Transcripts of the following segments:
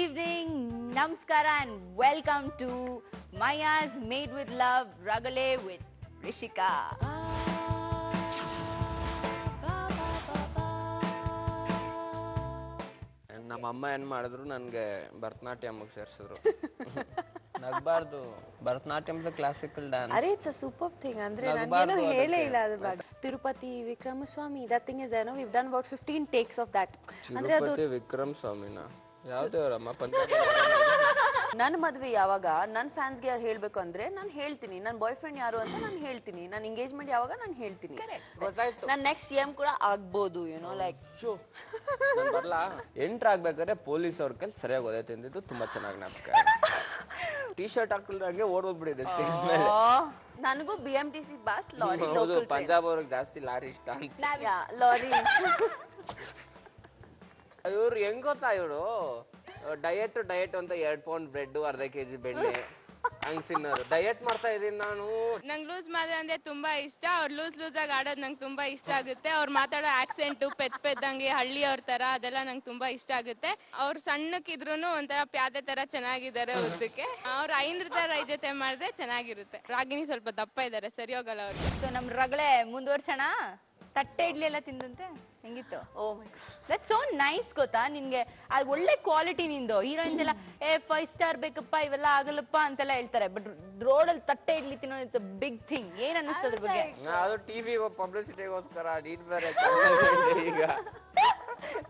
evening, namaskara and welcome to Maya's Made with Love Ragale with Rishika. ನಮ್ಮ ಅಮ್ಮ ಏನ್ ಮಾಡಿದ್ರು ನನ್ಗೆ ಭರತನಾಟ್ಯಂಗೆ ಸೇರ್ಸಿದ್ರು. ನಗಬಾರ್ದು, ಭರತನಾಟ್ಯಂ ಕ್ಲಾಸಿಕಲ್ ಡ್ಯಾನ್ಸ್. ಅರೆ ಇಟ್ಸ್ ಅ ಸೂಪರ್ ಥಿಂಗ್. ಅಂದ್ರೆ ನನಗೇನು ಹೇಳೇ ಇಲ್ಲ ಅದ್ರ ಬಗ್ಗೆ. ತಿರುಪತಿ ವಿಕ್ರಮ ಸ್ವಾಮಿ, ದಟ್ ಥಿಂಗ್ ಇಸ್ ಏನೋ we've done about 15 takes of that. ಅಂದ್ರೆ ಅದು ತಿರುಪತಿ ವಿಕ್ರಮ ಸ್ವಾಮಿನ ಯಾವ್ದೇವರಮ್ಮ ಪಂಜಾಬ್. ನನ್ನ ಮದ್ವೆ ಯಾವಾಗ ನನ್ನ ಫ್ಯಾನ್ಸ್ಗೆ ಯಾರು ಹೇಳ್ಬೇಕು ಅಂದ್ರೆ ನಾನು ಹೇಳ್ತೀನಿ, ನನ್ನ ಬಾಯ್ ಫ್ರೆಂಡ್ ಯಾರು ಅಂತ ನಾನು ಹೇಳ್ತೀನಿ, ನನ್ನ ಎಂಗೇಜ್ಮೆಂಟ್ ಯಾವಾಗ ನಾನು ಹೇಳ್ತೀನಿ. ನನ್ನ ನೆಕ್ಸ್ಟ್ CM ಕೂಡ ಆಗ್ಬೋದು, ಯುನೋ ಲೈಕ್. ಬರ್ಲಾ ಎಂಟ್ರ್ ಆಗ್ಬೇಕಾದ್ರೆ ಪೊಲೀಸ್ ಅವ್ರ ಕೈಲಿ ಸರಿಯಾಗಿ ಓದೈತೆ ಅಂದಿದ್ದು ತುಂಬಾ ಚೆನ್ನಾಗಿ ಜ್ಞಾಪಕ. ಟೀ ಶರ್ಟ್ ಹಾಕೊಂಡ್ರಂಗೆ ಓಡೋಗ್ಬಿಟ್ಟಿದೆ ಸ್ಟೇಜ್ ಮೇಲೆ. ನನಗೂ BMTC ಬಸ್ ಲಾರಿ. ಪಂಜಾಬ್ ಅವ್ರಿಗೆ ಜಾಸ್ತಿ ಲಾರಿ ಇಷ್ಟ ಅಂತ. ಲಾರಿ ಇವ್ರು ಹೆಂಗ್ ಗೊತ್ತಾ, ಇವ್ರು ಡಯಟ್ ಅಂತ 2 ಪೌಂಡ್ ಬ್ರೆಡ್, ಅರ್ಧ kg ಬೆಣ್ಣೆ ಹಂಗ್ ತಿನ್ನೋರು. ಡಯಟ್ ಮಾಡ್ತಾ ಇದೀನಿ ನಾನು. ನಂಗೆ ಲೂಸ್ ಮಾಡೋದು ಅಂದ್ರೆ ತುಂಬಾ ಇಷ್ಟ. ಅವ್ರು ಲೂಸ್ ಆಗಿ ಆಡೋದು ನಂಗೆ ತುಂಬಾ ಇಷ್ಟ ಆಗುತ್ತೆ. ಅವ್ರು ಮಾತಾಡೋ ಆಕ್ಸೆಂಟ್ ಪೆದ್ದಂಗೆ ಹಳ್ಳಿ ಅವ್ರ ತರ, ಅದೆಲ್ಲ ನಂಗೆ ತುಂಬಾ ಇಷ್ಟ ಆಗುತ್ತೆ. ಅವ್ರು ಸಣ್ಣಕ್ಕಿದ್ರು ಒಂಥರ ಪ್ಯಾದೆ ತರ ಚೆನ್ನಾಗಿದ್ದಾರೆ ಉದ್ದಕ್ಕೆ. ಅವ್ರು ಐಂದ್ರ ತರ ಜೊತೆ ಮಾಡಿದ್ರೆ ಚೆನ್ನಾಗಿರುತ್ತೆ. ರಾಗಿಣಿ ಸ್ವಲ್ಪ ದಪ್ಪ ಇದಾರೆ, ಸರಿ ಹೋಗಲ್ಲ ಅವ್ರಿಗೆ. ಸೊ ನಮ್ ರಗಳೆ ಮುಂದುವರ್ಸೋಣ. ತಟ್ಟೆ ಇಡ್ಲಿ ಎಲ್ಲ ತಿಂದಂತೆ ಹೆಂಗಿತ್ತು? Oh that's so nice. ಗೊತ್ತಾ ನಿನ್ಗೆ ಅದು ಒಳ್ಳೆ ಕ್ವಾಲಿಟಿ ನಿಂದು. ಹೀರೋಯಿನ್ಸ್ ಎಲ್ಲ 5 ಸ್ಟಾರ್ ಬೇಕಪ್ಪ, ಇವೆಲ್ಲ ಆಗಲ್ಲಪ್ಪ ಅಂತೆಲ್ಲ ಹೇಳ್ತಾರೆ. ಬಟ್ ರೋಡ್ ಅಲ್ಲಿ ತಟ್ಟೆ ಇಡ್ಲಿ ತಿನ್ನೋದು ಇಟ್ಸ್ ಅ ಬಿಗ್ ಥಿಂಗ್. ಏನ್ ಅನ್ನಿಸ್ತದೆ ಅದ್ರ ಬಗ್ಗೆ? ಅದು ಟಿವಿ ಪಬ್ಲಿಸಿಟಿಗೋಸ್ಕರ ನೀನ್ ಬೇರೆ ಈಗ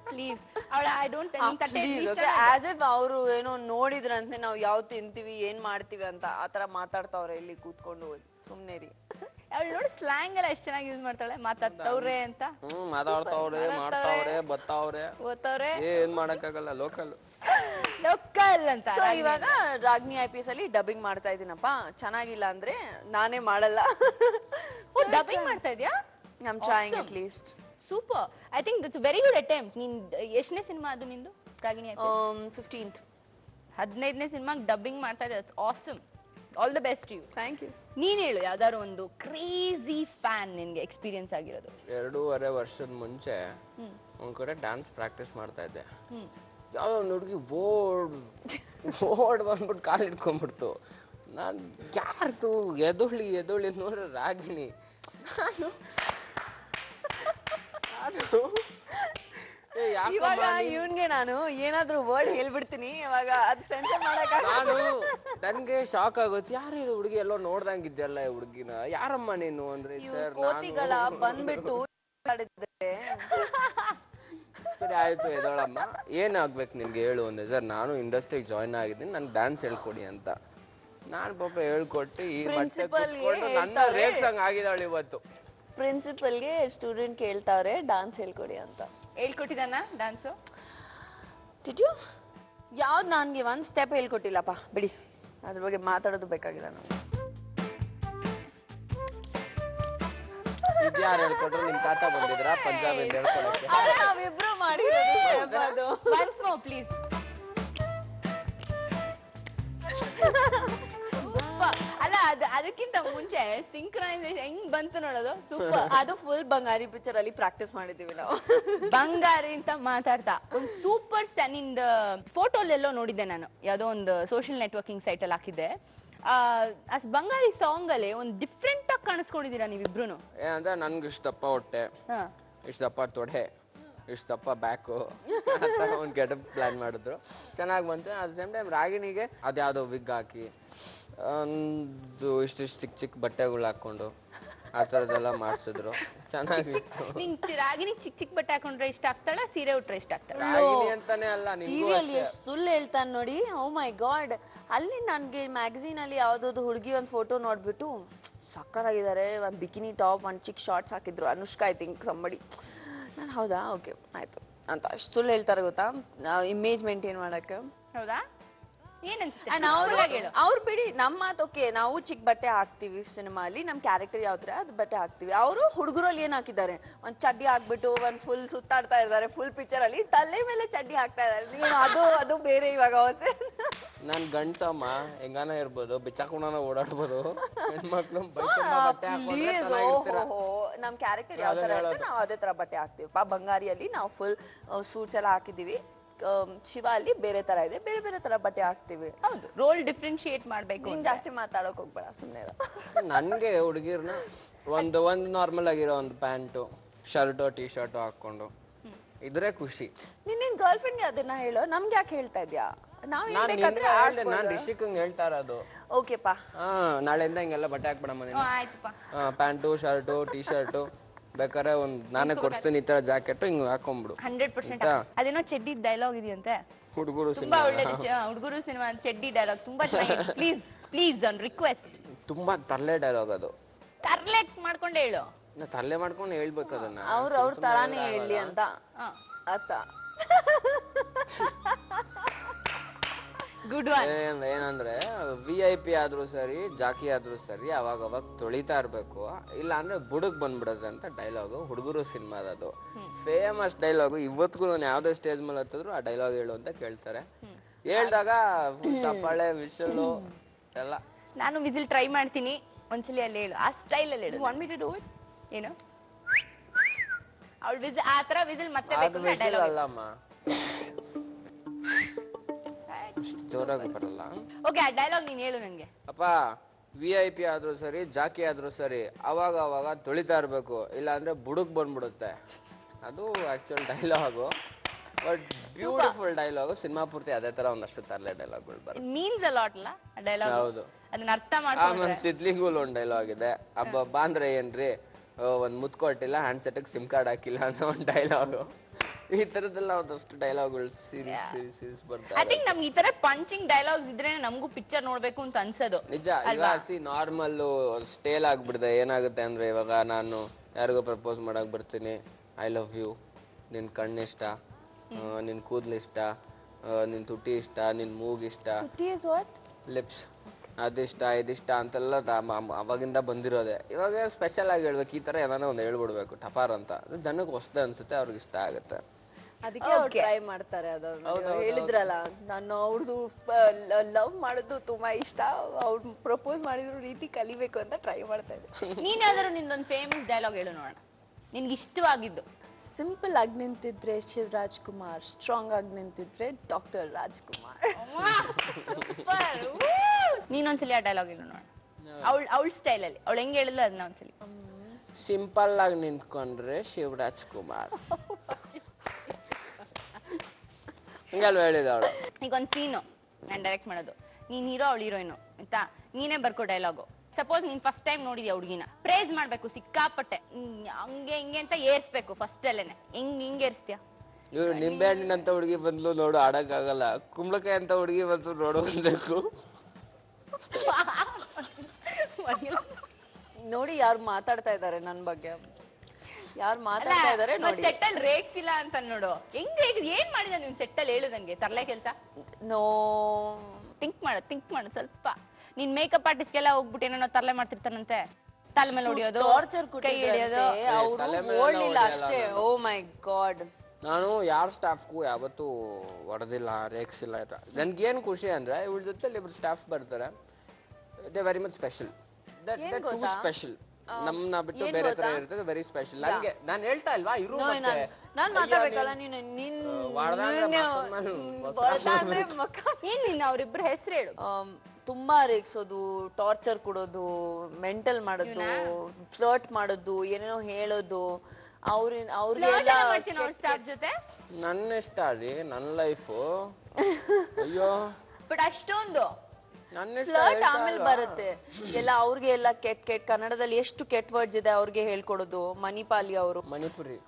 ಪ್ಲೀಸ್ ಅವಳ ಐ ಡೋಂಟ್ ತಟ್ಟೆ ಆಸ್ ಇಫ್ ಅವರು ಏನೋ ನೋಡಿದ್ರಂತೆ ನಾವು ಯಾವ್ ತಿಂತೀವಿ ಏನ್ ಮಾಡ್ತೀವಿ ಅಂತ ಆತರ ಮಾತಾಡ್ತಾವ್ರೆ ಇಲ್ಲಿ ಕೂತ್ಕೊಂಡು. ಸುಮ್ನೆ ರೀ. ಅವಳು ನೋಡಿ ಸ್ಲ್ಯಾಂಗ್ ಎಲ್ಲ ಎಷ್ಟು ಚೆನ್ನಾಗಿ ಯೂಸ್ ಮಾಡ್ತಾಳೆ. ಮಾತಾಡ್ತವ್ರೆ ಅಂತ. ಮಾತಾಡ್ತಾವ್ರೆ, ಮಾಡ್ತಾವ್ರೆ, ಬತ್ತಾವ್ರೆ, ಓದ್ತವ್ರೆ, ಏನ್ ಮಾಡಕ್ಕಾಗಲ್ಲ. ಲೋಕಲ್ ಅಂತ. ಸೊ ಇವಾಗ ರಾಗ್ನಿ IPS ಅಲ್ಲಿ ಡಬ್ಬಿಂಗ್ ಮಾಡ್ತಾ ಇದೀನಪ್ಪ. ಚೆನ್ನಾಗಿಲ್ಲ ಅಂದ್ರೆ ನಾನೇ ಮಾಡಲ್ಲ. ಡಬ್ಬಿಂಗ್ ಮಾಡ್ತಾ ಇದ್ಯಾ? I am trying at least. Super. I think that's very good attempt. ನೀನ್ ಎಷ್ಟನೇ ಸಿನಿಮಾ ಅದು ನಿಂದು? ರಾಗಿಣಿ 15th. 15ನೇ ಸಿನಿಮಾಗೆ ಡಬ್ಬಿಂಗ್ ಮಾಡ್ತಾ ಇದ್ದೆ. That's awesome. All the best you. Thank you. ನೀನ್ ಹೇಳು ಯಾವ್ದಾದ್ರು ಒಂದು ಕ್ರೇಜಿ ಫ್ಯಾನ್ ನಿನ್ಗೆ ಎಕ್ಸ್ಪೀರಿಯನ್ಸ್ ಆಗಿರೋದು. 2.5 ವರ್ಷದ ಮುಂಚೆ ಒಂದ್ ಕಡೆ ಡ್ಯಾನ್ಸ್ ಪ್ರಾಕ್ಟೀಸ್ ಮಾಡ್ತಾ ಇದ್ದೆ. ಯಾವ್ದೋ ಒಂದು ಹುಡುಗಿ ಓಡ್ ಬಂದ್ಬಿಟ್ಟು ಕಾಲ್ ಇಟ್ಕೊಂಡ್ಬಿಡ್ತು. ನಾನ್ ಯಾರ್ದು ಎದೊಳ್ಳಿ ನೋಡ್ರೆ ರಾಗಿಣಿ. ಇವಾಗ ಇವನ್ಗೆ ನಾನು ಏನಾದ್ರೂ ವರ್ಡ್ ಹೇಳ್ಬಿಡ್ತೀನಿ, ಇವಾಗ ಅದ್ ಸೆನ್ಸರ್ ಮಾಡಕ್ ನಾನು ನನ್ಗೆ ಶಾಕ್ ಆಗೋದು. ಯಾರು ಇದು ಹುಡುಗಿ ಎಲ್ಲೋ ನೋಡ್ದಂಗಿದ್ದೆಲ್ಲ ಈ ಹುಡುಗಿನ, ಯಾರಮ್ಮ ನೀನು ಅಂದ್ರೆ ಸರ್ ಕೋತಿಗಳ ಬಂದ್ಬಿಟ್ಟು ಸರಿ ಆಯ್ತು ಎದೋಳಮ್ಮ, ಏನ್ ಆಗ್ಬೇಕು ನಿಮ್ಗೆ ಹೇಳು ಅಂದೆ. ಸರ್ ನಾನು ಇಂಡಸ್ಟ್ರಿಗೆ ಜಾಯ್ನ್ ಆಗಿದ್ದೀನಿ, ನನ್ಗೆ ಡ್ಯಾನ್ಸ್ ಹೇಳ್ಕೊಡಿ ಅಂತ. ನಾನ್ ಪಾಪ ಹೇಳ್ಕೊಟ್ಟು ಈ ಮಟ್ಟೆ ನನ್ನ ರೇಗ್ಸಂಗ್ ಆಗಿದ್ದಾಳು ಇವತ್ತು. ಪ್ರಿನ್ಸಿಪಲ್ಗೆ ಸ್ಟೂಡೆಂಟ್ ಕೇಳ್ತಾವ್ರೆ ಡ್ಯಾನ್ಸ್ ಹೇಳ್ಕೊಡಿ ಅಂತ. ಹೇಳ್ಕೊಟ್ಟಿದ್ದಾನ ಡ್ಯಾನ್ಸು? ಟಿಟ್ಯು ಯಾವ್ದು ನನ್ಗೆ ಒಂದ್ ಸ್ಟೆಪ್ ಹೇಳ್ಕೊಟ್ಟಿಲ್ಲಪ್ಪ, ಬಿಡಿ. ಅದ್ರ ಬಗ್ಗೆ ಮಾತಾಡೋದು ಬೇಕಾಗಿಲ್ಲ ನಮ್ಗೆ. ಯಾರು ಹೇಳ್ಕೊಟ್ರು? ನಿಮ್ ತಾತ ಬಂದಿದ್ರಾ ಪಂಜಾಬಿಂದ ಹೇಳ್ಕೊಳಕ್ಕೆ? ನಾವಿಬ್ರು ಮಾಡಿರೋದು. Once more please. ಅಲ್ಲ ಅದಕ್ಕಿಂತ ಮುಂಚೆ ಸಿಂಕ್ರನೈಸೇಷನ್ ಹೆಂಗ್ ಬಂತು ನೋಡೋದು. ಸೂಪರ್. ಅದು ಫುಲ್ ಬಂಗಾರಿ ಪಿಕ್ಚರ್ ಅಲ್ಲಿ ಪ್ರಾಕ್ಟೀಸ್ ಮಾಡಿದೀವಿ ನಾವು. ಬಂಗಾರಿ ಅಂತ ಮಾತಾಡ್ತಾ ಒಂದು ಸೂಪರ್ ಸ್ಟಾರ್. ನಿಂದ ಫೋಟೋಲೆಲ್ಲೋ ನೋಡಿದ್ದೆ ನಾನು, ಯಾವ್ದೋ ಒಂದು ಸೋಷಿಯಲ್ ನೆಟ್ವರ್ಕಿಂಗ್ ಸೈಟ್ ಅಲ್ಲಿ ಹಾಕಿದ್ದೆ. ಬಂಗಾಳಿ ಸಾಂಗ್ ಅಲ್ಲಿ ಒಂದು ಡಿಫ್ರೆಂಟ್ ಆಗಿ ಕಾಣಿಸ್ಕೊಂಡಿದ್ದೀರಾ ನೀವಿಬ್ರು. ಏನಂದ್ರೆ ನನ್ಗೆ ಇಷ್ಟಪ್ಪ ಹೊಟ್ಟೆ, ಇಷ್ಟಪ್ಪ ತೊಡೆ, ಇಷ್ಟಪ್ಪ ಬ್ಯಾಕು, ಒಂದ್ ಗೆಟಪ್ ಪ್ಲಾನ್ ಮಾಡಿದ್ರು. ಚೆನ್ನಾಗಿ ಬಂತು. ಅಟ್ ಸೇಮ್ ಟೈಮ್ ರಾಗಿಣಿಗೆ ಅದ್ಯಾವ್ದೋ ವಿಗ್ ಹಾಕಿ ಒಂದು ಇಷ್ಟಿಷ್ಟು ಚಿಕ್ಕ ಬಟ್ಟೆಗಳು ಹಾಕೊಂಡು ಆ ತರದೆಲ್ಲ ಮಾಡ್ಸಿದ್ರು. ಚೆನ್ನಾಗಿತ್ತು. ನಿನ್ ರಾಗಿಣಿ ಚಿಕ್ಕ ಬಟ್ಟೆ ಹಾಕೊಂಡ್ರೆ ಇಷ್ಟ ಆಗ್ತಾಳ, ಸೀರೆ ಉಟ್ರೆ ಇಷ್ಟ ಆಗ್ತಾಳ? ರಾಗಿಣಿ ಅಂತಾನೆ ಅಲ್ಲ, ಟಿವಿಯಲ್ಲಿ ಎಷ್ಟು ಸುಳ್ಳು ಹೇಳ್ತಾನೆ ನೋಡಿ. ಓ ಮೈ ಗಾಡ್. ಅಲ್ಲಿ ನನ್ಗೆ ಮ್ಯಾಗಝೀನ್ ಅಲ್ಲಿ ಯಾವ್ದಾದ್ರು ಹುಡುಗಿ ಒಂದ್ ಫೋಟೋ ನೋಡ್ಬಿಟ್ಟು ಸಕ್ಕತ್ತಾಗಿದ್ದಾರೆ, ಒಂದ್ ಬಿಕಿನಿ ಟಾಪ್, ಒಂದ್ ಚಿಕ್ಕ ಶಾರ್ಟ್ಸ್ ಹಾಕಿದ್ರು. Anushka I think somebody. ನಾನು ಹೌದಾ ಓಕೆ ಆಯ್ತು ಅಂತ ಅಷ್ಟು ಸುಳ್ಳು ಹೇಳ್ತಾರೆ ಗೊತ್ತಾ, ಇಮೇಜ್ ಮೇಂಟೈನ್ ಮಾಡಕ್ಕೆ. ಹೌದಾ? ಅವ್ರು ಬಿಡಿ, ನಮ್ಮ ಮಾತು ಓಕೆ. ನಾವು ಚಿಕ್ಕ ಬಟ್ಟೆ ಹಾಕ್ತಿವಿ ಸಿನಿಮಾ ಅಲ್ಲಿ, ನಮ್ ಕ್ಯಾರೆಕ್ಟರ್ ಯಾವ ತರ ಅದು ಬಟ್ಟೆ ಹಾಕ್ತಿವಿ. ಅವರು ಹುಡುಗರಲ್ಲಿ ಏನ್ ಹಾಕಿದ್ದಾರೆ, ಒಂದ್ ಚಡ್ಡಿ ಹಾಕ್ಬಿಟ್ಟು ಒಂದ್ ಫುಲ್ ಸುತ್ತಾಡ್ತಾ ಇದ್ದಾರೆ. ಫುಲ್ ಪಿಕ್ಚರ್ ಅಲ್ಲಿ ತಲೆ ಮೇಲೆ ಚಡ್ಡಿ ಹಾಕ್ತಾ ಇದ್ದಾರೆ. ಅದು ಬೇರೆ. ಇವಾಗ ನಾನ್ ಗಂಟಮ್ಮ ಹೆಂಗಾನ ಇರ್ಬೋದು, ಬಿಚ್ಚಾಕೊಂಡ ಓಡಾಡ್ಬೋದು. ಹೆಣ್ಮಕ್ಳು ನಮ್ ಕ್ಯಾರೆಕ್ಟರ್ ಯಾವ ತರ ಇರುತ್ತೆ ನಾವು ಅದೇ ತರ ಬಟ್ಟೆ ಹಾಕ್ತಿವಿ. ಬಂಗಾರಿಯಲ್ಲಿ ನಾವು ಫುಲ್ ಸೂಟ್ಸ್ ಎಲ್ಲ ಹಾಕಿದೀವಿ. ಶಿವ ಅಲ್ಲಿ ಬೇರೆ ತರ ಇದೆ, ಬೇರೆ ಬೇರೆ ತರ ಬಟ್ಟೆ ಹಾಕ್ತಿವಿ. ಹೌದು, ರೋಲ್ ಡಿಫ್ರೆನ್ಶಿಯೇಟ್ ಮಾಡ್ಬೇಕು. ನೀನ್ ಜಾಸ್ತಿ ಮಾತಾಡೋಕ್ ಹೋಗ್ಬೇಡ, ಸುಮ್ನೆ ಇರು. ನನ್ಗೆ ಹುಡುಗಿರ್ನ ಒಂದು ನಾರ್ಮಲ್ ಆಗಿರೋ ಒಂದು ಪ್ಯಾಂಟು, ಶರ್ಟು, ಟೀ ಶರ್ಟು ಹಾಕೊಂಡು ಇದ್ರೆ ಖುಷಿ. ನಿನ್ ಗರ್ಲ್ ಫ್ರೆಂಡ್ಗೆ ಅದನ್ನ ಹೇಳೋ, ನಮ್ಗೆ ಯಾಕೆ ಹೇಳ್ತಾ ಇದ್ಯಾ? ನಾವ್ ನಾನ್ ರಿಷಿಕಂಗ್ ಹೇಳ್ತಾ ಇರೋದು. ಓಕೆಪಾ, ನಾಳೆಯಿಂದ ಹಿಂಗೆಲ್ಲ ಬಟ್ಟೆ ಹಾಕ್ಬೇಡ ಮನೆ. ಆಯ್ತಪ್ಪ. ಪ್ಯಾಂಟು, ಶರ್ಟು, ಟೀ ಶರ್ಟು ಬೇಕಾದ್ರೆ ನಾನೇ ಕೊಡ್ತೀನಿ ಈ ತರ ಜಾಕೆಟ್ ಹಿಂಗ್ ಹಾಕೊಂಡ್ಬಿಡು. 100% ಅದೇನೋ ಚೆಡ್ಡಿ ಡೈಲಾಗ್ ಇದೆಯಂತೆ, ಹುಡುಗರು ತುಂಬಾ ಒಳ್ಳೆದು. ಹುಡುಗರು ಸಿನಿಮಾ ಚೆಡ್ಡಿ ಡೈಲಾಗ್ ತುಂಬಾ ಚೆನ್ನಾಗಿದೆ. Please please on request. ತುಂಬಾ ತರ್ಲೆ ಡೈಲಾಗ್ ಅದು. ತರ್ಲೆಟ್ ಮಾಡ್ಕೊಂಡೆ ಹೇಳು. ತರ್ಲೆ ಮಾಡ್ಕೊಂಡು ಹೇಳ್ಬೇಕು ಅದನ್ನ. ಅವ್ರ ತರಾನೇ ಹೇಳಿ ಅಂತ ಆತ. Good one. ಏನಂದ್ರೆ VIP ಆದ್ರೂ ಸರಿ, ಜಾಕಿ ಆದ್ರೂ ಸರಿ, ಅವಾಗ ತೊಳಿತಾ ಇರ್ಬೇಕು, ಇಲ್ಲ ಅಂದ್ರೆ ಬುಡಕ್ ಬಂದ್ಬಿಡತ್ತೆ ಅಂತ ಡೈಲಾಗು. ಹುಡುಗರು ಸಿನಿಮಾದದು ಫೇಮಸ್ ಡೈಲಾಗು. ಇವತ್ತಿಗೂ ನಾನು ಯಾವ್ದೇ ಸ್ಟೇಜ್ ಮೇಲೆ ಹತ್ತಿದ್ರು ಆ ಡೈಲಾಗ್ ಹೇಳು ಅಂತ ಕೇಳ್ತಾರೆ. ಹೇಳ್ದಾಗ ಚಪ್ಪಾಳೆ, ವಿಷಲು ಎಲ್ಲ. ನಾನು ವಿಸಿಲ್ ಟ್ರೈ ಮಾಡ್ತೀನಿ ಒಂದ್ಸಲಿ, ಅಲ್ಲಿ ಹೇಳು, ಆ ಸ್ಟೈಲ್ ಅಲ್ಲಿ ಹೇಳು. 1 minute do it. ಏನು ಅವಳು ವಿಸಿಲ್ ಆ ತರ ವಿಸಿಲ್ ಮತ್ತೆ ಬೇಕು ಅಲ್ಲಮ್ಮ, ಜೋರಾಗಿ ಬರಲ್ಲ. ಓಕೆ, ಆ ಡೈಲಾಗ್ ನೀನ್ ಹೇಳು ನಂಗೆ. ಅಪ್ಪ VIP ಆದ್ರೂ ಸರಿ, ಜಾಕಿ ಆದ್ರೂ ಸರಿ, ಅವಾಗ ತೊಳಿತಾ ಇರ್ಬೇಕು, ಇಲ್ಲ ಅಂದ್ರೆ ಬುಡಕ್ ಬಂದ್ಬಿಡುತ್ತೆ. ಅದು actual dialogue, but beautiful dialogue. Cinema ಪೂರ್ತಿ ಅದೇ ತರ ಒಂದಷ್ಟು ತರಲೆ ಡೈಲಾಗ್ಗಳು ಬರುತ್ತೆ. ಮೀನ್ಸ್ ಅ ಲಾಟ್ ಅಲ್ಲ ಆ ಡೈಲಾಗ್. ಹೌದು, ಅದನ್ನ ಅರ್ಥ ಮಾಡ್ಕೊಂಡ್ರೆ. ಸಿದ್ಲಿಂಗೂಲ್ ಒಂದ್ ಡೈಲಾಗ್ ಇದೆ, ಹಬ್ಬ ಅಂದ್ರೆ ಏನ್ರಿ, ಒಂದ್ ಮುತ್ ಕೊಟ್ಟಿಲ್ಲ, ಹ್ಯಾಂಡ್ ಸೆಟ್ ಸಿಮ್ ಕಾರ್ಡ್ ಹಾಕಿಲ್ಲ ಅನ್ನೋ ಒಂದ್ ಡೈಲಾಗು. ಈ ತರದೆಲ್ಲ ಒಂದಷ್ಟು ಡೈಲಾಗ್ಗಳು ಸೀರೀಸ್ ಬರ್ತಾರೆ. ಐ ಥಿಂಕ್ ನಮ್ಗೆ ಈ ತರ ಪಂಚಿಂಗ್ ಡೈಲಾಗ್ಸ್ ಇದ್ರೆ ನಮಗೂ ಪಿಕ್ಚರ್ ನೋಡ್ಬೇಕು ಅಂತ ಅನ್ಸೋದು. ನಿಜ. ಈಗ ನಾರ್ಮಲ್ ಸ್ಟೇಲ್ ಆಗ್ಬಿಡ್ದೆ. ಏನಾಗುತ್ತೆ ಅಂದ್ರೆ, ಇವಾಗ ನಾನು ಯಾರಿಗೋ ಪ್ರಪೋಸ್ ಮಾಡಕ್ ಬರ್ತೀನಿ, ಐ ಲವ್ ಯು, ನಿನ್ ಕಣ್ಣಿಷ್ಟ, ನಿನ್ ಕೂದ್ಲು ಇಷ್ಟ, ನಿನ್ ತುಟಿ ಇಷ್ಟ, ನಿನ್ ಮೂಗ್ ಇಷ್ಟ, ಲಿಪ್ಸ್ ಅದಿಷ್ಟ, ಇದಿಷ್ಟ ಅಂತೆಲ್ಲ ಅವಾಗಿಂದ ಬಂದಿರೋದೆ. ಇವಾಗ ಸ್ಪೆಷಲ್ ಆಗಿ ಹೇಳ್ಬೇಕು, ಈ ತರ ಏನಾನ ಒಂದ್ ಹೇಳ್ಬಿಡ್ಬೇಕು ಟಪಾರ್ ಅಂತ. ಜನಕ್ಕೆ ಹೊಸ್ದ ಅನ್ಸುತ್ತೆ, ಅವ್ರಿಗೆ ಇಷ್ಟ ಆಗುತ್ತೆ. ಅದಕ್ಕೆ ಟ್ರೈ ಮಾಡ್ತಾರೆ. ಅದನ್ನ ಹೇಳಿದ್ರಲ್ಲ, ನಾನು ಅವ್ರದ್ದು ಲವ್ ಮಾಡೋದು ತುಂಬಾ ಇಷ್ಟ, ಅವ್ರು ಪ್ರಪೋಸ್ ಮಾಡಿದ್ರು ರೀತಿ ಕಲಿಬೇಕು ಅಂತ ಟ್ರೈ ಮಾಡ್ತಾ ಇದ್ದೆ. ನೀನ್ ಯಾವ್ದಾದ್ರು ನಿಂದೊಂದು ಫೇಮಸ್ ಡೈಲಾಗ್ ಹೇಳು ನೋಡೋಣ, ನಿನ್ಗೆ ಇಷ್ಟವಾಗಿದ್ದು. ಸಿಂಪಲ್ ಆಗಿ ನಿಂತಿದ್ರೆ ಶಿವರಾಜ್ ಕುಮಾರ್, ಸ್ಟ್ರಾಂಗ್ ಆಗಿ ನಿಂತಿದ್ರೆ ಡಾಕ್ಟರ್ ರಾಜ್ಕುಮಾರ್. ನೀನೊಂದ್ಸಲಿ ಆ ಡೈಲಾಗ್ ಹೇಳು ನೋಡೋಣ, ಅವಳ ಸ್ಟೈಲ್ ಅಲ್ಲಿ. ಅವಳು ಹೆಂಗ್ ಹೇಳಿದ್ಲು ಅದನ್ನ ಒಂದ್ಸಲಿ. ಸಿಂಪಲ್ ಆಗಿ ನಿಂತ್ಕೊಂಡ್ರೆ ಶಿವರಾಜ್ ಕುಮಾರ್. ಹಿಂಗಲ್ವ ಹೇಳಿದ ಅವಳು. ಈಗ ಒಂದ್ ಸೀನು ನಾನ್ ಡೈರೆಕ್ಟ್ ಮಾಡೋದು, ನೀನ್ ಹೀರೋ ಅವಳು ಹೀರೋಯಿನು ಆಯ್ತಾ, ನೀನೇ ಬರ್ಕೋ ಡೈಲಾಗು. ಸಪೋಸ್ ನೀನ್ ಫಸ್ಟ್ ಟೈಮ್ ನೋಡಿದ್ಯಾ ಹುಡುಗಿನ, ಪ್ರೇಸ್ ಮಾಡ್ಬೇಕು ಸಿಕ್ಕಾಪಟ್ಟೆ, ಹಂಗೆ ಹಿಂಗೆ ಅಂತ ಏರ್ಸ್ಬೇಕು ಫಸ್ಟ್ ಅಲ್ಲೇನೆ. ಹಿಂಗ್ ಏರ್ಸ್ತೀಯ? ಇವ್ರು ನಿಂಬೆ ಹಣ್ಣಿನಂತ ಹುಡುಗಿ ಬಂದ್ಲು ನೋಡು, ಆಡಕ್ ಆಗಲ್ಲ. ಕುಂಬಳಕಾಯಿ ಅಂತ ಹುಡುಗಿ ಬಂದ್ರು ನೋಡಬೇಕು. ನೋಡಿ ಯಾರು ಮಾತಾಡ್ತಾ ಇದಾರೆ ನನ್ ಬಗ್ಗೆ, ಯಾರು ಮಾತಾಡ್ತಾ ಇದಾರೆ ನೋಡಿ. ಸೆಟ್ಟಲ್ ರೇಗ್ಸಿಲ್ಲ ಅಂತ ನೋಡು. ಹೆಂಗ್ ಏನ್ ಮಾಡಿದ ನೀನ್ ಸೆಟ್ಟಲ್ ಹೇಳು ನಂಗೆ, ತರ್ಲೆ ಕೆಲ್ಸ. ನೋ, ಥಿಂಕ್ ಮಾಡು ಸ್ವಲ್ಪ. ನೀನ್ ಮೇಕಪ್ ಆರ್ಟಿಸ್ಟ್ ಎಲ್ಲ ಹೋಗ್ಬಿಟ್ಟು ಏನೋ ತರ್ಲೆ ಮಾಡ್ತಿರ್ತಾನಂತೆ, ತಲೆ ಮೇಲೆ ಹೊಡಿಯೋದು, ಟಾರ್ಚರ್ ಕೈ ಹಿಡಿಯೋದು. ಅವ್ರು ಓಡ್ಲಿಲ್ಲ ಅಷ್ಟೇ. ಓ ಮೈ ಗಾಡ್. ನಾನು ಯಾರ ಸ್ಟಾಫ್ಗೂ ಯಾವತ್ತೂ ಹೊಡೆದಿಲ್ಲ, ರೇಗ್ಸಿಲ್ಲ. ನನ್ಗೇನ್ ಖುಷಿ ಅಂದ್ರೆ ಇವ್ರ ಜೊತೆ ಇಬ್ರು ಸ್ಟಾಫ್ ಬರ್ತಾರೆ, they very much special. Special ನಮ್ಮನ್ನ ಬಿಟ್ಟು ಬೇರೆ ತರ ಇರ್ತದೆ, ವೆರಿ ಸ್ಪೆಷಲ್. ನನ್ಗೆ ನಾನು ಹೇಳ್ತಾ ಇಲ್ವಾ, ಇರು ನಾನ್ ಮಾತಾಡ್ಬೇಕಲ್ಲ. ನೀನ್ ಏನ್ ನೀನ್ ಅವ್ರಿಬ್ರು ಹೆಸರು ಹೇಳು. ತುಂಬಾ ರೇಗ್ಸೋದು, ಟಾರ್ಚರ್ ಕೊಡೋದು, ಮೆಂಟಲ್ ಮಾಡೋದು, ಫ್ಲರ್ಟ್ ಮಾಡೋದು, ಏನೇನೋ ಹೇಳೋದು. ಜೊತೆ ನನ್ನ ಇಷ್ಟ ರೀ, ನನ್ನ ಲೈಫು. ಅಯ್ಯೋ ಬಟ್ ಅಷ್ಟೊಂದು ಫ್ಲರ್ಟ್ ಆಮೇಲೆ ಬರುತ್ತೆ ಎಲ್ಲ. ಅವ್ರಿಗೆ ಎಲ್ಲ ಕೆಟ್ಟ ಕನ್ನಡದಲ್ಲಿ ಎಷ್ಟು ಕೆಟ್ಟ ವರ್ಡ್ಸ್ ಇದೆ ಅವ್ರಿಗೆ ಹೇಳ್ಕೊಡೋದು. ಮಣಿಪಾಲಿ ಅವರು,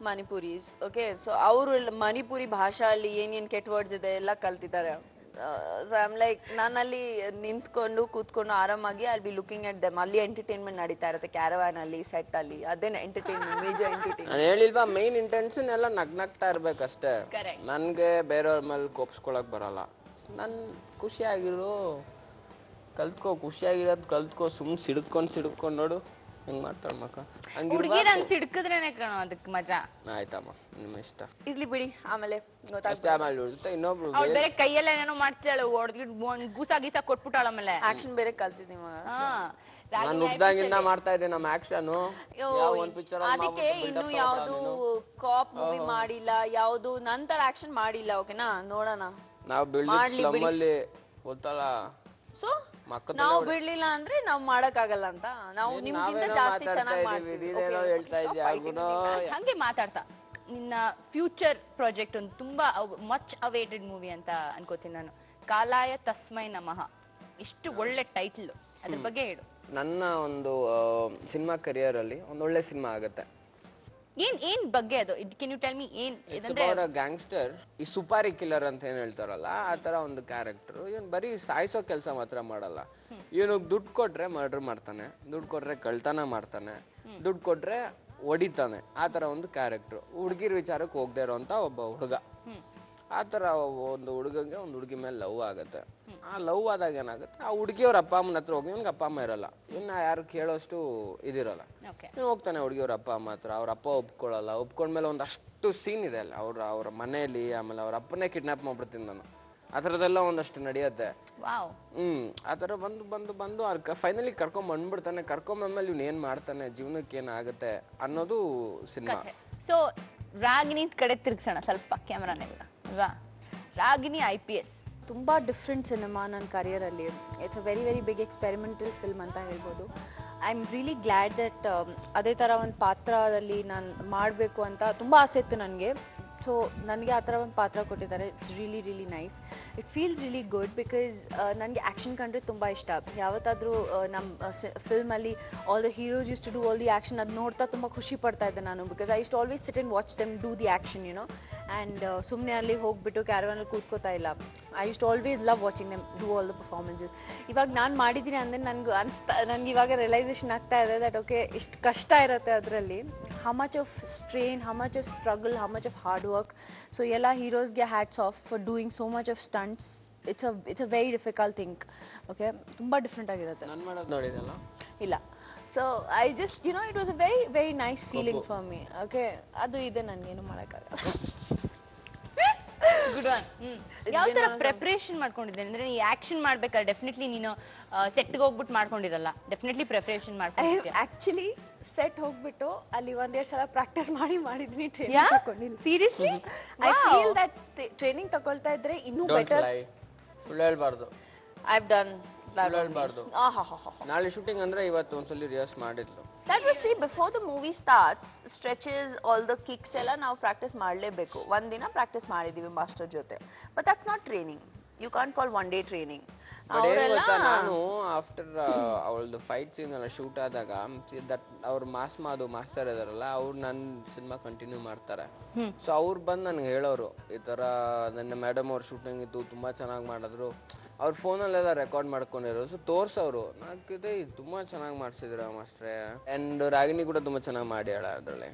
ಮಣಿಪುರಿ. ಓಕೆ, ಸೊ ಅವರು ಮಣಿಪುರಿ ಭಾಷೆಯಲ್ಲಿ ಏನೇನ್ ಕೆಟ್ಟ ವರ್ಡ್ಸ್ ಇದೆ ಎಲ್ಲ ಕಲ್ತಿದ್ದಾರೆ. ಸೊ ಐ ಆಮ್ ಲೈಕ್, ನಾನು ಅಲ್ಲಿ ನಿಂತ್ಕೊಂಡು ಕೂತ್ಕೊಂಡು ಆರಾಮಾಗಿ I be looking at them. ಅಲ್ಲಿ ಎಂಟರ್ಟೈನ್ಮೆಂಟ್ ನಡೀತಾ ಇರುತ್ತೆ, ಕ್ಯಾರವಾನ್ ಅಲ್ಲಿ, ಸೆಟ್ ಅಲ್ಲಿ. ಅದೇನೆ ಎಂಟರ್ಟೈನ್ಮೆಂಟ್, ಮೇಜರ್ ಎಂಟರ್ಟೈನ್ಮೆಂಟ್. ನಾನು ಹೇಳಿಲ್ವಾ, ಮೈನ್ ಇಂಟೆನ್ಷನ್ ಎಲ್ಲ ನಗ್ನಗ್ತಾ ಇರ್ಬೇಕಷ್ಟೇ. ನನ್ಗೆ ಬೇರೆಯವ್ರ ಮೇಲೆ ಕೋಪಿಸ್ಕೊಳಕ್ ಬರಲ್ಲ. ನನ್ ಖುಷಿಯಾಗಿರು, ಕಲ್ತ್ಕೋ, ಖುಷಿಯಾಗಿರೋದು ಕಲ್ತ್ಕೋ. ಸಿಡ್ಕೊಂಡ್ ನೋಡು ಹೆಂಗ್ ಮಾಡ್ತಾಳ ಮಕ್ಕ. ಹುಡುಗಿರನ್ ಸಿಡ್ಕದ್ರೇನೆ ಕಾಣೋ ಅದಕ್ಕೆ ಮಜಾ. ಆಯ್ತಮ್ಮ, ನಿಮ್ಮ ಇಷ್ಟ. ಇರ್ಲಿ ಬಿಡಿ, ಆಮೇಲೆ ಇನ್ನೊಬ್ರು ಬೇರೆ ಕೈಯೆಲ್ಲ ಏನೇನೋ ಮಾಡ್ತಾಳೆ, ಹೊಡೆದ್ಬಿಟ್ಟು ಗೂಸ ಗೀಸ ಕೊಟ್ಬಿಟ್ಟಾಳ. ಆಮೇಲೆ ಆಕ್ಷನ್ ಬೇರೆ ಕಲ್ತಿದ್ದೀವಿ. ನಾನು ಹುಟ್ದಾಗಿಂದ ಮಾಡ್ತಾ ಇದ್ದೆ ನಮ್ಮ ಆಕ್ಷನ್ ಯಾವ ಒಂದ್ ಪಿಕ್ಚರ್ ಅದಕ್ಕೆ ಇನ್ನು ಯಾವ್ದು ಕಾಪ್ ಮೂವಿ ಮಾಡಿಲ್ಲ, ಯಾವ್ದು ನಂತರ ಆಕ್ಷನ್ ಮಾಡಿಲ್ಲ. ಓಕೆನಾ, ನೋಡೋಣ. ನಾವು ಬಿಲ್ಡಿಂಗ್ ಸ್ಲಮ್ ಅಲ್ಲಿ ಗೊತ್ತಲ್ಲ, ಸೊ ನಾವು ಬಿಡ್ಲಿಲ್ಲ ಅಂದ್ರೆ ನಾವ್ ಮಾಡಕ್ಕಾಗಲ್ಲ ಅಂತ. ನಾವು ನಿಮ್ಗಿಂತ ಜಾಸ್ತಿ ಚೆನ್ನಾಗಿ ಮಾಡ್ತೀವಿ. ಹೇಳ್ತಾ ಇದ್ಯಾ ಹಂಗೆ ಮಾತಾಡ್ತಾ ನಿನ್ನ ಫ್ಯೂಚರ್ ಪ್ರಾಜೆಕ್ಟ್ ಒಂದು ತುಂಬಾ ಮಚ್ ಅವೇಟೆಡ್ ಮೂವಿ ಅಂತ ಅನ್ಕೋತೀನಿ ನಾನು. ಕಾಲಾಯ ತಸ್ಮೈ ನಮಃ, ಎಷ್ಟು ಒಳ್ಳೆ ಟೈಟಲ್, ಅದ್ರ ಬಗ್ಗೆ ಹೇಳು. ನನ್ನ ಒಂದು ಸಿನಿಮಾ ಕರಿಯರ್ ಅಲ್ಲಿ ಒಂದೊಳ್ಳೆ ಸಿನಿಮಾ ಆಗತ್ತೆ. ಏನ್ ಬಗ್ಗೆ ಅದು? ಕ್ಯಾನ್ ಯು ಟೆಲ್ ಮಿ ಏನ್? ಗ್ಯಾಂಗ್ಸ್ಟರ್, ಈ ಸುಪಾರಿ ಕಿಲ್ಲರ್ ಅಂತ ಏನ್ ಹೇಳ್ತಾರಲ್ಲ ಆ ತರ ಒಂದು ಕ್ಯಾರೆಕ್ಟರ್. ಇವನ್ ಬರೀ ಸಾಯಿಸೋ ಕೆಲಸ ಮಾತ್ರ ಮಾಡಲ್ಲ, ಇವನಿಗೆ ದುಡ್ಡು ಕೊಟ್ರೆ ಮರ್ಡರ್ ಮಾಡ್ತಾನೆ, ದುಡ್ಡು ಕೊಟ್ರೆ ಕಳ್ತನ ಮಾಡ್ತಾನೆ, ದುಡ್ಡು ಕೊಟ್ರೆ ಹೊಡಿತಾನೆ. ಆ ತರ ಒಂದು ಕ್ಯಾರೆಕ್ಟರ್. ಹುಡುಗಿರ್ ವಿಚಾರಕ್ಕೆ ಹೋಗದೆ ಇರೋಂತ ಒಬ್ಬ ಹುಡುಗ. ಆ ತರ ಒಂದು ಹುಡುಗಂಗೆ ಒಂದು ಹುಡುಗಿ ಮೇಲೆ ಲವ್ ಆಗತ್ತೆ. ಆ ಲವ್ ಆದಾಗ ಏನಾಗುತ್ತೆ, ಆ ಹುಡುಗಿಯವ್ರ ಅಪ್ಪ ಅಮ್ಮನ ಹತ್ರ ಹೋಗಿ, ಇವ್ನಿಗೆ ಅಪ್ಪ ಅಮ್ಮ ಇರಲ್ಲ, ಇನ್ನ ಯಾರು ಕೇಳೋಷ್ಟು ಇದಿರಲ್ಲ. ಹೋಗ್ತಾನೆ ಹುಡುಗಿಯವ್ರ ಅಪ್ಪ ಅಮ್ಮ ಹತ್ರ, ಅವ್ರ ಅಪ್ಪ ಒಪ್ಕೊಳ್ಳಲ್ಲ. ಒಪ್ಕೊಂಡ್ಮೇಲೆ ಒಂದಷ್ಟು ಸೀನ್ ಇದೆ ಅಲ್ಲ ಅವ್ರ ಮನೆಯಲ್ಲಿ. ಆಮೇಲೆ ಅವ್ರ ಅಪ್ಪನೇ ಕಿಡ್ನಾಪ್ ಮಾಡ್ಬಿಡ್ತೀನಿ ನಾನು. ಆ ಥರದ್ದೆಲ್ಲ ಒಂದಷ್ಟು ನಡೆಯುತ್ತೆ. ಆ ಥರ ಬಂದು ಫೈನಲಿ ಕರ್ಕೊಂಡ್ ಬಂದ್ಬಿಡ್ತಾನೆ. ಕರ್ಕೊಂಬಂದ್ಮೇಲೆ ಇವ್ನು ಏನ್ ಮಾಡ್ತಾನೆ, ಜೀವನಕ್ಕೆ ಏನಾಗುತ್ತೆ ಅನ್ನೋದು ಸಿನಿಮಾ. ಸೊ ರಾಗಿಣಿ ಕಡೆ ತಿರ್ಗ್ಸೋಣ ಸ್ವಲ್ಪ ಕ್ಯಾಮ್ರಾನೆಲ್ಲ ಅಲ್ವಾ? ರಾಗಿಣಿ IPS ತುಂಬಾ ಡಿಫ್ರೆಂಟ್ ಸಿನಿಮಾ ನನ್ನ ಕರಿಯರ್ ಅಲ್ಲಿ. It's a very big experimental film ಅಂತ ಹೇಳ್ಬೋದು. I am really glad that ಅದೇ ತರ ಒಂದು ಪಾತ್ರದಲ್ಲಿ ನಾನು ಮಾಡಬೇಕು ಅಂತ ತುಂಬಾ ಆಸೆ ಇತ್ತು ನನಗೆ. ಸೊ ನನಗೆ ಆ ಥರ ಒಂದು ಪಾತ್ರ ಕೊಟ್ಟಿದ್ದಾರೆ. It's really nice. It feels really good because ನನಗೆ ಆ್ಯಕ್ಷನ್ ಕಂಡ್ರೆ ತುಂಬ ಇಷ್ಟ. ಯಾವತ್ತಾದರೂ ನಮ್ಮ ಫಿಲ್ಮಲ್ಲಿ all the heroes use to do all the action, ಅದು ನೋಡ್ತಾ ತುಂಬ ಖುಷಿ ಪಡ್ತಾ ಇದ್ದೆ ನಾನು. Because I use always sit and watch them do the action you know. And ಸುಮ್ಮನೆ ಅಲ್ಲಿ ಹೋಗ್ಬಿಟ್ಟು ಕ್ಯಾರವನಲ್ಲಿ ಕೂತ್ಕೋತಾ ಇಲ್ಲ. I use always love watching them do all the performances. ಇವಾಗ ನಾನು ಮಾಡಿದ್ದೀನಿ ಅಂದರೆ ನನಗೆ ಇವಾಗ ರಿಯಲೈಸೇಷನ್ ಆಗ್ತಾ ಇದೆ ದಟ್ ಓಕೆ ಇಷ್ಟು ಕಷ್ಟ ಇರುತ್ತೆ ಅದರಲ್ಲಿ. how much of strain, how much of struggle, how much of hard work. So yella heroes get hats off for doing so much of stunts. It's a very difficult thing. Okay, tumba different ಆಗಿರುತ್ತೆ. ನಾನು ಮಾಡೋದು ನೋಡಿದಲ್ಲ ಇಲ್ಲ. So I just it was a very nice feeling for me. Okay, ಅದು ಇದೆ ನನಗೇನು ಮಾಡಕ್ಕಾಗಲ್ಲ. Good one. ಯಾವ ತರ ಪ್ರಿಪರೇಷನ್ ಮಾಡ್ಕೊಂಡಿದ್ದೆ ಅಂದ್ರೆ ಈ ಆಕ್ಷನ್ ಮಾಡ್ಬೇಕಾದ್ರೆ ಡೆಫಿನೆಟ್ಲಿ ನೀನು ಸೆಟ್ಗೆ ಹೋಗ್ಬಿಟ್ಟು ಮಾಡ್ಕೊಂಡಿರಲ್ಲ, ಡೆಫಿನೆಟ್ಲಿ ಪ್ರಿಪರೇಷನ್ ಮಾಡ್ಕೊಂಡಿದ್ದೆ. ಆಕ್ಚುಲಿ ಸೆಟ್ ಹೋಗ್ಬಿಟ್ಟು ಅಲ್ಲಿ ಒಂದೆರಡು ಸಲ ಪ್ರಾಕ್ಟೀಸ್ ಮಾಡಿದ್ನಿ. ಟ್ರೈನಿಂಗ್ ತಗೊಂಡಿಲ್ಲ. Seriously I feel that training ತಗೊಳ್ತಾ ಇದ್ರೆ ಇನ್ನೂ ಬೆಟರ್. ಸುಳ್ಳು ಹೇಳ್ಬಾರ್ದು. I have done. ಸುಳ್ಳು ಹೇಳ್ಬಾರ್ದು. ನಾಳೆ ಶೂಟಿಂಗ್ ಅಂದ್ರೆ ಇವತ್ತು ಒಂದ್ಸಲಿ ರಿಹರ್ಸ್ ಮಾಡಿದ್ಲು. That was see before the movie starts, stretches, all the kicks ಎಲ್ಲ ನಾವು ಪ್ರಾಕ್ಟೀಸ್ ಮಾಡಲೇಬೇಕು. ಒಂದಿನ ಪ್ರಾಕ್ಟೀಸ್ ಮಾಡಿದೀವಿ ಮಾಸ್ಟರ್ ಜೊತೆ. But that's not training. You can't call one day training. ನಾನು ಆಫ್ಟರ್ ಅವಳದು ಫೈಟ್ ಸೀನ್ ಎಲ್ಲ ಶೂಟ್ ಆದಾಗ ಅವ್ರ ಮಾಸ್ಟರ್ ಇದಾರಲ್ಲ, ಅವ್ರು ನನ್ನ ಸಿನಿಮಾ ಕಂಟಿನ್ಯೂ ಮಾಡ್ತಾರೆ. ಸೊ ಅವ್ರು ಬಂದು ನನ್ಗೆ ಹೇಳೋರು, ಈ ತರ ನನ್ನ ಮೇಡಮ್ ಅವ್ರ ಶೂಟಿಂಗ್ ಇತ್ತು, ತುಂಬಾ ಚೆನ್ನಾಗಿ ಮಾಡಿದ್ರು. ಅವ್ರ ಫೋನಲ್ಲೆಲ್ಲ ರೆಕಾರ್ಡ್ ಮಾಡ್ಕೊಂಡಿರೋ. ಸೊ ತೋರ್ಸವ್ರು, ನಾಕಿದೆ ತುಂಬಾ ಚೆನ್ನಾಗಿ ಮಾಡ್ಸಿದ್ರ ಮಾಸ್ಟ್ರೆ. ಅಂಡ್ ರಾಗಿಣಿ ಕೂಡ ತುಂಬಾ ಚೆನ್ನಾಗಿ ಮಾಡ್ಯಾಳ ಅದ್ರಲ್ಲಿ.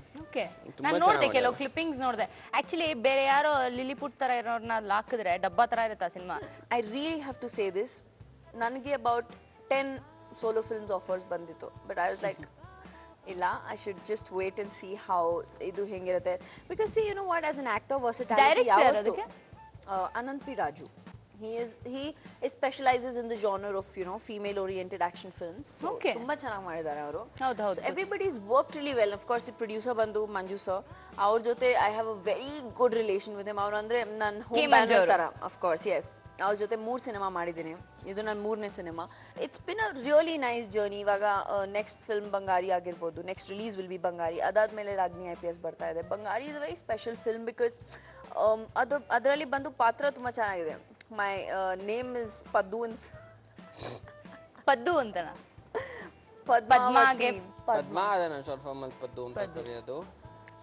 ನಾನು ನೋಡ್ದೆ ಕೆಲವು ಕ್ಲಿಪ್ಪಿಂಗ್ಸ್ ನೋಡ್ದೆ. ಆಕ್ಚುಲಿ ಬೇರೆ ಯಾರೋ ಲಿಲಿಪುಟ್ ತರ ಇರೋರ್ನ ಹಾಕಿದ್ರೆ ಡಬ್ಬಾ ತರ ಇರುತ್ತೆ ಆ cinema. I really have to say this. ನನಗೆ ಅಬೌಟ್ 10 ಸೋಲೋ ಫಿಲ್ಮ್ಸ್ ಆಫರ್ಸ್ ಬಂದಿತ್ತು. ಬಟ್ ಐ ವಾಸ್ ಲೈಕ್ ಇಲ್ಲ, I should just wait and see how ಇದು ಹೆಂಗಿರುತ್ತೆ. Because see what, as an actor versatility Anant P Raju. He specializes in the genre of female oriented action films. So ತುಂಬಾ ಚೆನ್ನಾಗಿ ಮಾಡಿದ್ದಾರೆ ಅವರು. ಹೌದು. Everybody's worked really well. Of course, the producer ಬಂದು ಮಂಜು sir, ಅವ್ರ ಜೊತೆ I have a very good relation with him. ಅವರು ಅಂದ್ರೆ ನನ್ನ ಹೋಮ್ ಬ್ಯಾನರ್ ತರ. Of course, yes. ಅವ್ರ ಜೊತೆ 3 ಸಿನಿಮಾ ಮಾಡಿದ್ದೀನಿ. ಇದು ನನ್ನ 3ನೇ cinema. It's been a really nice journey. ಇವಾಗ ನೆಕ್ಸ್ಟ್ ಫಿಲ್ಮ್ ಬಂಗಾರಿ ಆಗಿರ್ಬೋದು, ನೆಕ್ಸ್ಟ್ ರಿಲೀಸ್ ವಿಲ್ ಬಿ ಬಂಗಾರಿ. ಅದಾದ್ಮೇಲೆ ರಾಗಿಣಿ IPS ಬರ್ತಾ ಇದೆ. ಬಂಗಾರಿ is a very special film because ಅದರಲ್ಲಿ ಬಂದು ಪಾತ್ರ ತುಂಬಾ ಚೆನ್ನಾಗಿದೆ. My name is Paddu ಅಂತನಾ? ಪದ್ಮಾ ಅದೇ ನಾನು ಶಾರ್ಟ್ ಫಾರ್ಮ್ ಅಲ್ಲಿ ಪದ್ದು ಅಂತ ಕರೆಯೋದು.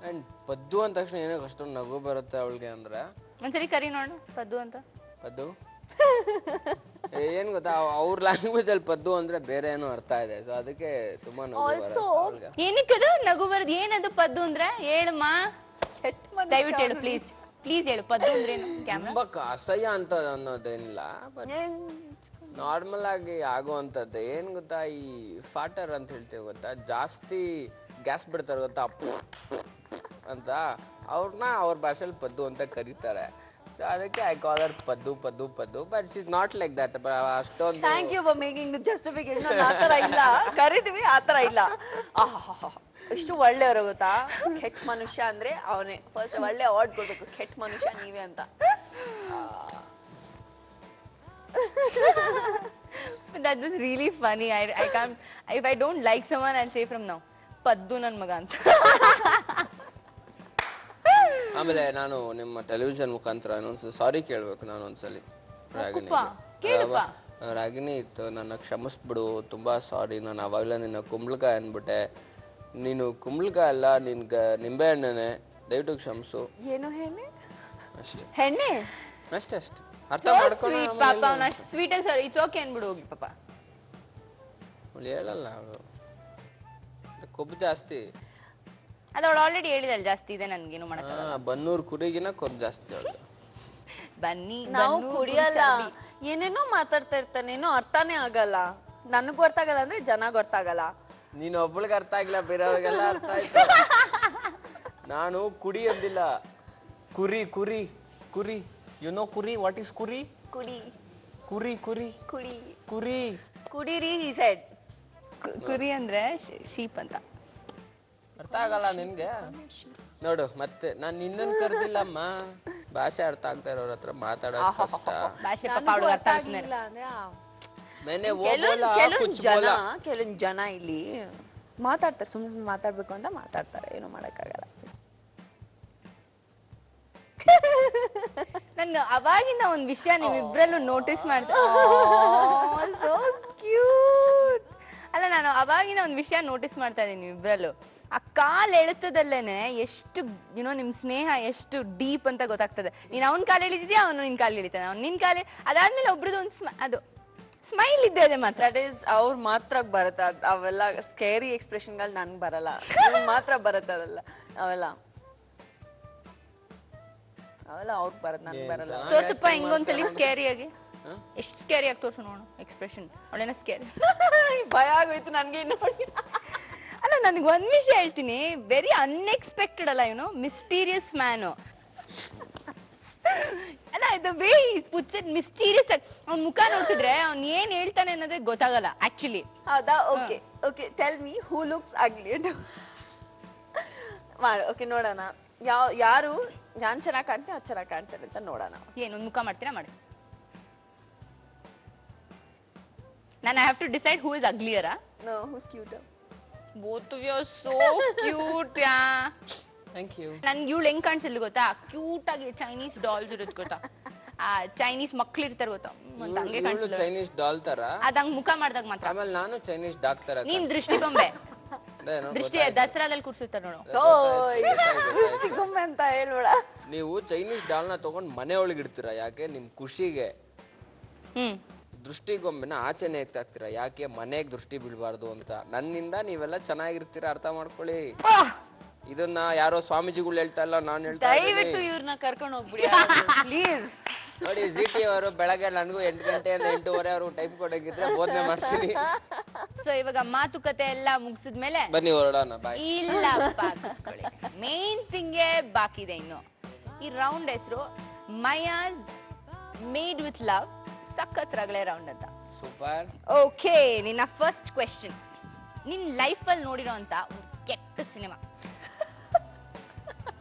ಅಂಡ್ ಪದ್ದು ಅಂದ ತಕ್ಷಣ ಏನೋ ಅಷ್ಟೊಂದು ನಗು ಬರುತ್ತೆ ಅವಳಿಗೆ. ಅಂದ್ರೆ ಒಂದ್ಸರಿ ಕರಿ ನೋಡು ಪದ್ದು ಅಂತ. ಪದ್ದು ಏನ್ ಗೊತ್ತಾ, ಅವ್ರ ಲ್ಯಾಂಗ್ವೇಜ್ ಅಲ್ಲಿ ಪದ್ದು ಅಂದ್ರೆ ಬೇರೆ ಏನೋ ಅರ್ಥ ಇದೆ. ಸೊ ಅದಕ್ಕೆ ತುಂಬಾ ನಗು ಬರುತ್ತೆ. ಏನಕ್ಕದು ನಗು ಬರೋದು? ಏನದು ಪದ್ದು ಅಂದ್ರೆ? ಹೇಳಮ್ಮ, ದಯವಿಟ್ಟು ಹೇಳು ಪ್ಲೀಸ್. ಹೇಳು ಪದ್ದು ಅಂದ್ರೆ ಏನು? ತುಂಬಾ ಅಸಹ್ಯ ಅಂತ ಅನ್ನೋದೇನಿಲ್ಲ, ಬಟ್ ನಾರ್ಮಲ್ ಆಗಿ ಆಗುವಂತದ್ದು. ಏನ್ ಗೊತ್ತಾ, ಈ ಫಾಟರ್ ಅಂತ ಹೇಳ್ತೇವೆ ಗೊತ್ತಾ, ಜಾಸ್ತಿ ಗ್ಯಾಸ್ ಬಿಡ್ತಾರೆ ಗೊತ್ತಾ ಅಂತ, ಅವ್ರನ್ನ ಅವ್ರ ಭಾಷೆಯಲ್ಲಿ ಪದ್ದು ಅಂತ ಕರೀತಾರೆ. ಸೊ ಅದಕ್ಕೆ I call her Paddu Paddu Paddu but she is not like that. ಅಷ್ಟೊಂದು thank you for making the justification. ಆತರ ಇಲ್ಲ, ಕರಿತೀವಿ ಆತರ ಇಲ್ಲ. ಎಷ್ಟು ಒಳ್ಳೆಯವರು ಗೊತ್ತಾ. ಕೆಟ್ಟ ಮನುಷ್ಯ ಅಂದ್ರೆ ಅವನೇ. ಫಸ್ಟ್ ಒಳ್ಳೆ ಅವಾರ್ಡ್ ಕೊಡ್ಬೇಕು, ಕೆಟ್ಟ ಮನುಷ್ಯ ನೀವೇ ಅಂತ. That was really funny. I can't. If I don't like someone, I'll say from now, Paddu ನನ್ ಮಗ ಅಂತ. ಆಮೇಲೆ ನಾನು ನಿಮ್ಮ ಟೆಲಿವಿಷನ್ ಮುಖಾಂತರ ಇನ್ನೊಂದ್ಸಲ ಸಾರಿ ಕೇಳ್ಬೇಕು ನಾನು ಒಂದ್ಸಲಿ ರಾಗಿಣಿ ಇತ್ತು, ನನ್ನ ಕ್ಷಮಿಸ್ಬಿಡು, ತುಂಬಾ ಸಾರಿ, ನಾನು ಅವಾಗಲೇ ನಿನ್ನ ಕುಂಬಳಕಾಯಿ ಅನ್ಬಿಟ್ಟೆ. ನೀನು ಕುಂಬಳಕಾಯಿ ಅಲ್ಲ, ನಿಂಬೆ ಹಣ್ಣನೆ, ದಯವಿಟ್ಟು ಕ್ಷಮಿಸು. ಏನು ಹೆಣ್ಣೆ? ಅಷ್ಟೇ ಹೆಣ್ಣೆ ಅಷ್ಟೇ ಅಷ್ಟೇ. ಅರ್ಥ ಮಾಡ್ಕೊಂಡು ಪಾಪ ಅವನ ಸ್ವೀಟ್ ಸರ್ ಇಟ್ಸ್ ಓಕೆ ಅನ್ಬಿಡು ಹೋಗಿ ಪಾಪ. ಅವಳು ಹೇಳಲ್ಲ, ಅವಳು ಕೊಬ್ಬು ಜಾಸ್ತಿ. ಅದು ಅವಳು ಆಲ್ರೆಡಿ ಹೇಳಿದಳು ಜಾಸ್ತಿ ಇದೆ ನನ್ಗೇನು ಮಾಡಕ್ಕಾಗಲ್ಲ. ಬನ್ನೂರು ಕುರಿಗಿನ ಕೊಬ್ಬು ಜಾಸ್ತಿ ಅವಳು. ಬನ್ನಿ ನಾವು ಕುಡಿಯಲ್ಲ, ಏನೇನೋ ಮಾತಾಡ್ತಾ ಇರ್ತಾನೇನೋ ಅರ್ಥನೇ ಆಗಲ್ಲ. ನನಗ್ ಗೊತ್ತಾಗಲ್ಲ ಅಂದ್ರೆ ಜನ ಗೊತ್ತಾಗಲ್ಲ. ನೀನು ಒಬ್ಬಳಿಗೆ ಅರ್ಥ ಆಗಿಲ್ಲ, ಬೇರೆಯವ್ರಿಗೆಲ್ಲ ಅರ್ಥ ಆಯ್ತು. ನಾನು ಕುಡಿ ಅಂದಿಲ್ಲ, ಕುರಿ ಕುರಿ ಕುರಿ. ಯು ನೋ ಕುರಿ, ವಾಟ್ ಈಸ್ ಕುರಿ? ಕುಡಿ ಕುರಿ ಕುರಿ ಕುಡಿ ಕುರಿ ಕುಡೀರಿ he said. ಕುರಿ ಅಂದ್ರೆ ಶೀಪ್ ಅಂತ. ಅರ್ಥ ಆಗಲ್ಲ ನಿನ್ಗೆ? ನೋಡು ಮತ್ತೆ ನಾನ್ ನಿನ್ನನ್ ಕರ್ದಿಲ್ಲಮ್ಮ. ಭಾಷೆ ಅರ್ಥ ಆಗ್ತಾ ಇರೋರ ಹತ್ರ ಮಾತಾಡೋದು ಕಷ್ಟ. ಭಾಷೆ ಪಾಪ ಅವಳು ಅರ್ಥ ಆಗ್ತಿಲ್ಲ. ಮೇನೆ ಕೆಲವೊಂದ್ ಜನ ಇಲ್ಲಿ ಮಾತಾಡ್ತಾರೆ, ಸುಮ್ಮನೆ ಮಾತಾಡ್ಬೇಕು ಅಂತ ಮಾತಾಡ್ತಾರೆ, ಏನು ಮಾಡಕ್ಕಾಗಲ್ಲ. ನಾನು ಅವಾಗಿನ ಒಂದ್ ವಿಷಯ ನೀವಿಬ್ರಲ್ಲೂ ನೋಟಿಸ್ ಮಾಡ್ತಾ ಸೋ ಕ್ಯೂಟ್ ಅಲ್ಲ, ನಾನು ಅವಾಗಿನ ಒಂದ್ ವಿಷಯ ನೋಟಿಸ್ ಮಾಡ್ತಾ ಇದೀನಿ ನೀವಿಬ್ರಲ್ಲೂ. ಆ ಕಾಲ್ ಎಳೆತದಲ್ಲೇನೆ ಎಷ್ಟು ನಿಮ್ ಸ್ನೇಹ ಎಷ್ಟು ಡೀಪ್ ಅಂತ ಗೊತ್ತಾಗ್ತದೆ. ನೀನ್ ಅವ್ನ್ ಕಾಲ್ ಎಳಿತಿದ್ಯಾ, ಅವನು ನಿನ್ ಕಾಲ್ ಎಳಿತಾನೆ, ಅವ್ನು ನಿನ್ ಕಾಲ್ ಅದಾದ್ಮೇಲೆ ಒಬ್ರದ್ದು ಒಂದು ಅದು ಸ್ಮೈಲ್ ಇದ್ದೇ ಮಾತ್ರ. ದಟ್ ಈಸ್ ಅವ್ರ ಮಾತ್ರ ಬರುತ್ತೆ ಅವೆಲ್ಲ ಸ್ಕೇರಿ ಎಕ್ಸ್ಪ್ರೆಷನ್ಗಳು ನನ್ಗೆ ಬರಲ್ಲ, ಮಾತ್ರ ಬರುತ್ತೆ ಅದೆಲ್ಲ. ಅವೆಲ್ಲ ಅವ್ರಿಗೆ ಬರತ್ತೆ, ನನ್ಗೆ ಬರಲ್ಲ. ತೋರ್ಸಪ್ಪ ಹಿಂಗೊಂದ್ಸಲಿ ಸ್ಕೇರಿ ಆಗಿ, ಎಷ್ಟು ಸ್ಕೇರಿ ಆಗಿ ತೋರ್ಸು ನೋಡು ಎಕ್ಸ್ಪ್ರೆಷನ್. ಅವಳೇನ ಸ್ಕೇರಿ ಭಯ ಆಗೋಯ್ತು ನನ್ಗೆ ನೋಡಿ. ಅಲ್ಲ ನನ್ಗೆ ಒಂದ್ ವಿಷಯ ಹೇಳ್ತೀನಿ, ವೆರಿ ಅನ್ಎಕ್ಸ್ಪೆಕ್ಟೆಡ್ ಅಲ್ಲ, ಇವನು ಮಿಸ್ಟೀರಿಯಸ್ ಮ್ಯಾನು. ಅಲ್ಲ the way puts it mysterious ಆಗಿ. ಅವ್ನ ಮುಖ ನೋಡ್ತಿದ್ರೆ ಅವ್ನ್ ಏನ್ ಹೇಳ್ತಾನೆ ಅನ್ನೋದೇ ಗೊತ್ತಾಗಲ್ಲ ಆಕ್ಚುಲಿ. ಹೌದಾ? ಓಕೆ ಓಕೆ, ಟೆಲ್ ಮಿ ಹೂ ಲುಕ್ಸ್ ಅಗ್ಲಿ ಮಾಡು. ಓಕೆ ನೋಡೋಣ, ಯಾರು ನಾನ್ ಚೆನ್ನಾಗ್ ಕಾಣ್ತೀನಿ ಅದು ಚೆನ್ನಾಗ್ ಕಾಣ್ತಾರೆ ಅಂತ ನೋಡೋಣ. ಏನೊಂದ್ ಮುಖ ಮಾಡ್ತೀರಾ ಮಾಡಿ. ನಾನು I have to decide who is ಅಗ್ಲಿಯರಾ? No, whose cute? both of you are so cute. Thank you. ನನ್ಗೆ ಇವಳು ಹೆಂಗ್ ಕಾಣಿಸಿಲ್ಲ ಗೊತ್ತಾ, ಕ್ಯೂಟ್ ಆಗಿ ಚೈನೀಸ್ ಡಾಲ್ಸ್ ಇರುತ್ತೆ ಗೊತ್ತಾ, ಆ ಚೈನೀಸ್ ಮಕ್ಳು ಇರ್ತಾರೆ ಗೊತ್ತಾ, ಹಂಗೆ ಕಾಣಿಸಿಲ್ಲ. ಚೈನೀಸ್ ಡಾಲ್ ತರ ಅದಂಗ್ ಮುಖ ಮಾಡ್ದಾಗ ಮಾತ್ರ. ಆಮೇಲೆ ನಾನು ಚೈನೀಸ್ ಡಾಕ್ ತರ. ನೀನ್ ದೃಷ್ಟಿ ಗೊಂಬೆ, ದೃಷ್ಟಿ ದಸರಾದಲ್ಲಿ ಕೂರ್ಸಿರ್ತಾರೆ ನೋಡು. ದೃಷ್ಟಿ ಗೊಂಬೆ ಅಂತ ಹೇಳ್ಬೇಡ. ನೀವು ಚೈನೀಸ್ ಡಾಲ್ ನ ತಗೊಂಡ್ ಮನೆ ಒಳಗೆ ಇಡ್ತೀರಾ, ಯಾಕೆ? ನಿಮ್ ಖುಷಿಗೆ. ದೃಷ್ಟಿಗೊಮ್ಮೆನ ಆಚೆನೆ ಎತ್ತಾಕ್ತೀರಾ, ಯಾಕೆ? ಮನೆಗೆ ದೃಷ್ಟಿ ಬೀಳ್ಬಾರ್ದು ಅಂತ. ನನ್ನಿಂದ ನೀವೆಲ್ಲ ಚೆನ್ನಾಗಿರ್ತೀರಾ, ಅರ್ಥ ಮಾಡ್ಕೊಳ್ಳಿ. ಇದನ್ನ ಯಾರೋ ಸ್ವಾಮೀಜಿಗಳು ಹೇಳ್ತಾ ಇಲ್ಲ, ನಾನ್ ಹೇಳ್ತಾ ಇದ್ದೀನಿ. ದಯವಿಟ್ಟು ಇವ್ರನ್ನ ಕರ್ಕೊಂಡು ಹೋಗ್ಬಿಡಿ ಪ್ಲೀಸ್. ನೋಡಿ ZT ಅವರು ಬೆಳಗ್ಗೆ ನನಗೂ 8 ಗಂಟೆಯಿಂದ 8:30 ಅವ್ರು ಟೈಮ್ ಕೊಡಂಗಿದ್ರೆ ಬೋಧನೆ ಮಾಡ್ತೀನಿ. ಸೊ ಇವಾಗ ಮಾತುಕತೆ ಎಲ್ಲ ಮುಗಿಸಿದ್ಮೇಲೆ ಬನ್ನಿ ಹೊರಡೋಣ. ಬಾಯ್. ಇಲ್ಲ ಮೇನ್ ಥಿಂಗೇ ಬಾಕಿ ಇದೆ ಇನ್ನು. ಈ ರೌಂಡ್ ಹೆಸರು ಮಯಾಸ್ ಮೇಡ್ ವಿತ್ ಲವ್, ಸಖತ್ ರಗಳೆ ರೌಂಡ್ ಅಂತ. ಸೂಪರ್. ಓಕೆ, ನಿನ್ನ ಫಸ್ಟ್ ಕ್ವೆಶ್ಚನ್, ನಿನ್ ಲೈಫ್ ಅಲ್ಲಿ ನೋಡಿರೋ ಅಂತ ಕೆಟ್ಟ ಸಿನಿಮಾ.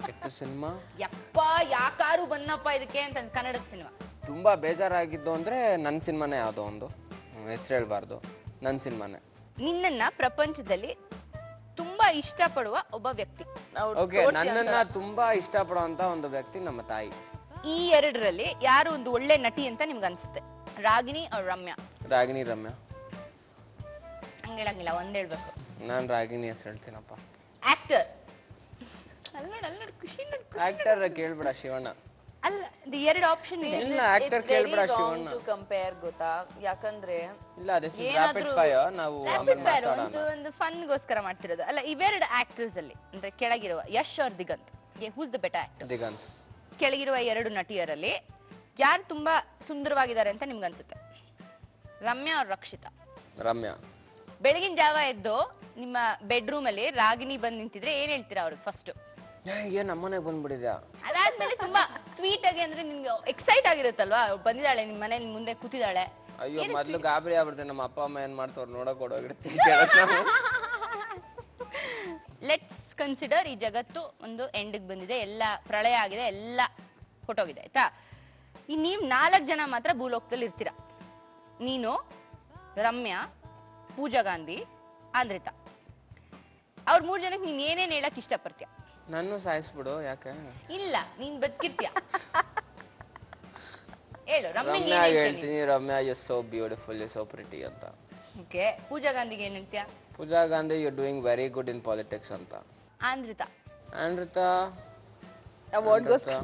ಕೆಟ್ಟ ಸಿನಿಮಾ? ಯಪ್ಪ ಯಾಕಾರು ಬನ್ನಪ್ಪ ಇದಕ್ಕೆ ಅಂತ ಕನ್ನಡದ ಸಿನಿಮಾ. ತುಂಬಾ ಬೇಜಾರಾಗಿದ್ದು ಅಂದ್ರೆ ನನ್ ಸಿನಿಮಾನೇ ಯಾವ್ದೋ ಒಂದು, ಹೆಸರು ಹೇಳ್ಬಾರ್ದು, ನನ್ ಸಿನಿಮಾನೇ. ನಿನ್ನನ್ನ ಪ್ರಪಂಚದಲ್ಲಿ ತುಂಬಾ ಇಷ್ಟಪಡುವ ಒಬ್ಬ ವ್ಯಕ್ತಿ. ಓಕೆ, ನನ್ನನ್ನ ತುಂಬಾ ಇಷ್ಟಪಡುವಂತ ಒಂದು ವ್ಯಕ್ತಿ ನಮ್ಮ ತಾಯಿ. ಈ ಎರಡರಲ್ಲಿ ಯಾರು ಒಂದು ಒಳ್ಳೆ ನಟಿ ಅಂತ ನಿಮ್ಗೆ ಅನ್ಸುತ್ತೆ? ರಾಗಿಣಿ ಅವ್ರ ರಮ್ಯಾ? ರಾಗಿಣಿ ರಮ್ಯಾ. ಹಂಗ ಹೇಳಂಗಿಲ್ಲ, ಒಂದ್ ಹೇಳ್ಬೇಕು. ನಾನ್ ರಾಗಿಣಿ ಹೆಸರು ಹೇಳ್ತೀನಪ್ಪ. ಆಕ್ಟರ್? ಖುಷಿ ಆಕ್ಟರ್ ಕೇಳ್ಬೇಡ ಶಿವಣ್ಣ. ಅಲ್ಲ, ಇದು ಎರಡು ಆಪ್ಷನ್ ಇದೆ. ಇಲ್ಲ, ಆಕ್ಟರ್ ಕೇಳ್ಬೇಡ ಶಿವಣ್ಣ. ಕಂಪೇರ್ ಗೊತ್ತಾ, ಯಾಕಂದ್ರೆ ಇಲ್ಲ ದಿಸ್ ಇಸ್ ರಾಪಿಡ್ ಫೈರ್. ನಾವು ಆಮೇಲೆ ಮಾತಾಡೋಣ. ಒಂದು ಫನ್ಗೋಸ್ಕರ ಮಾಡ್ತಿರೋದು. ಅಲ್ಲ, ಇವೆರಡು ಆಕ್ಟರ್ಸ್ ಅಲ್ಲಿ ಅಂದ್ರೆ ಕೆಳಗಿರುವ ಯಶ್ ಅವ್ರ Diganth, whose the better actor? Diganth. ಕೆಳಗಿರುವ ಎರಡು ನಟಿಯರಲ್ಲಿ ಯಾರು ತುಂಬಾ ಸುಂದರವಾಗಿದ್ದಾರೆ ಅಂತ ನಿಮ್ಗೆ ಅನ್ಸುತ್ತೆ? ರಮ್ಯಾ ಅವ್ರ ರಕ್ಷಿತಾ? ರಮ್ಯಾ. ಬೆಳಗಿನ ಜಾವ ಎದ್ದು ನಿಮ್ಮ ಬೆಡ್ರೂಮ್ ಅಲ್ಲಿ ರಾಗಿಣಿ ಬಂದ್ ನಿಂತಿದ್ರೆ ಏನ್ ಹೇಳ್ತೀರಾ ಅವ್ರಿಗೆ ಫಸ್ಟ್? ಏನ್ ನಮ್ಮನೆಗೆ ಬಂದ್ಬಿಟ್ಟಿದ್ಯಾ? ಅದಾದ್ಮೇಲೆ ತುಂಬಾ ಸ್ವೀಟ್ ಆಗಿ ಅಂದ್ರೆ ನಿಮ್ಗೆ ಎಕ್ಸೈಟ್ ಆಗಿರುತ್ತಲ್ವಾ, ಬಂದಿದ್ದಾಳೆ ನಿಮ್ ಮನೇಲಿ ಮುಂದೆ ಕೂತಿದ್ದಾಳೆ. ಅಯ್ಯೋ ಮೊದ್ಲು ಗಾಬರಿ ಆಗ್ಬಿಡ್ತೇನೆ, ನಮ್ಮ ಅಪ್ಪ ಅಮ್ಮ ಏನ್ ಮಾಡ್ತಾವ್ರು ನೋಡಕ್ ಓಡೋಗಿರ್ತೀನಿ. ಲೆಟ್ಸ್ ಕನ್ಸಿಡರ್ ಈ ಜಗತ್ತು ಒಂದು ಎಂಡಿಗೆ ಬಂದಿದೆ, ಎಲ್ಲ ಪ್ರಳಯ ಆಗಿದೆ, ಎಲ್ಲ ಹೊಟ್ಟೋಗಿದೆ ಆಯ್ತಾ. ಈ ನೀವ್ 4 ಜನ ಮಾತ್ರ ಭೂಲೋಕದಲ್ಲಿ ಇರ್ತೀರಾ. ನೀನು, ರಮ್ಯಾ, ಪೂಜಾ ಗಾಂಧಿ, ಆಂದ್ರಿತಾ. ಅವ್ರ 3 ಜನಕ್ಕೆ ನೀನ್ ಏನೇನ್ ಹೇಳಕ್ ಇಷ್ಟಪಡ್ತೀಯ? ನನ್ನ ಸಾಯಿಸ್ಬಿಡು. ಯಾಕೆ? ಇಲ್ಲ, ನೀನ್ ಬದುಕಿರ್ತೀಯ. ಹೇಳು. ರಮ್ಯಾ ಹೇಳ್ತೀನಿ, Ramya you so beautiful, you so pretty ಅಂತ. ಓಕೆ. ಪೂಜಾ ಗಾಂಧಿಗೆ ಏನ್ ಹೇಳ್ತೀಯ? Pooja Gandhi you doing very good in politics ಅಂತ. ಆಂದ್ರಿತಾ? ಆಂದ್ರಿತಾ ಅವಾರ್ಡ್ಗೋಸ್ಕರ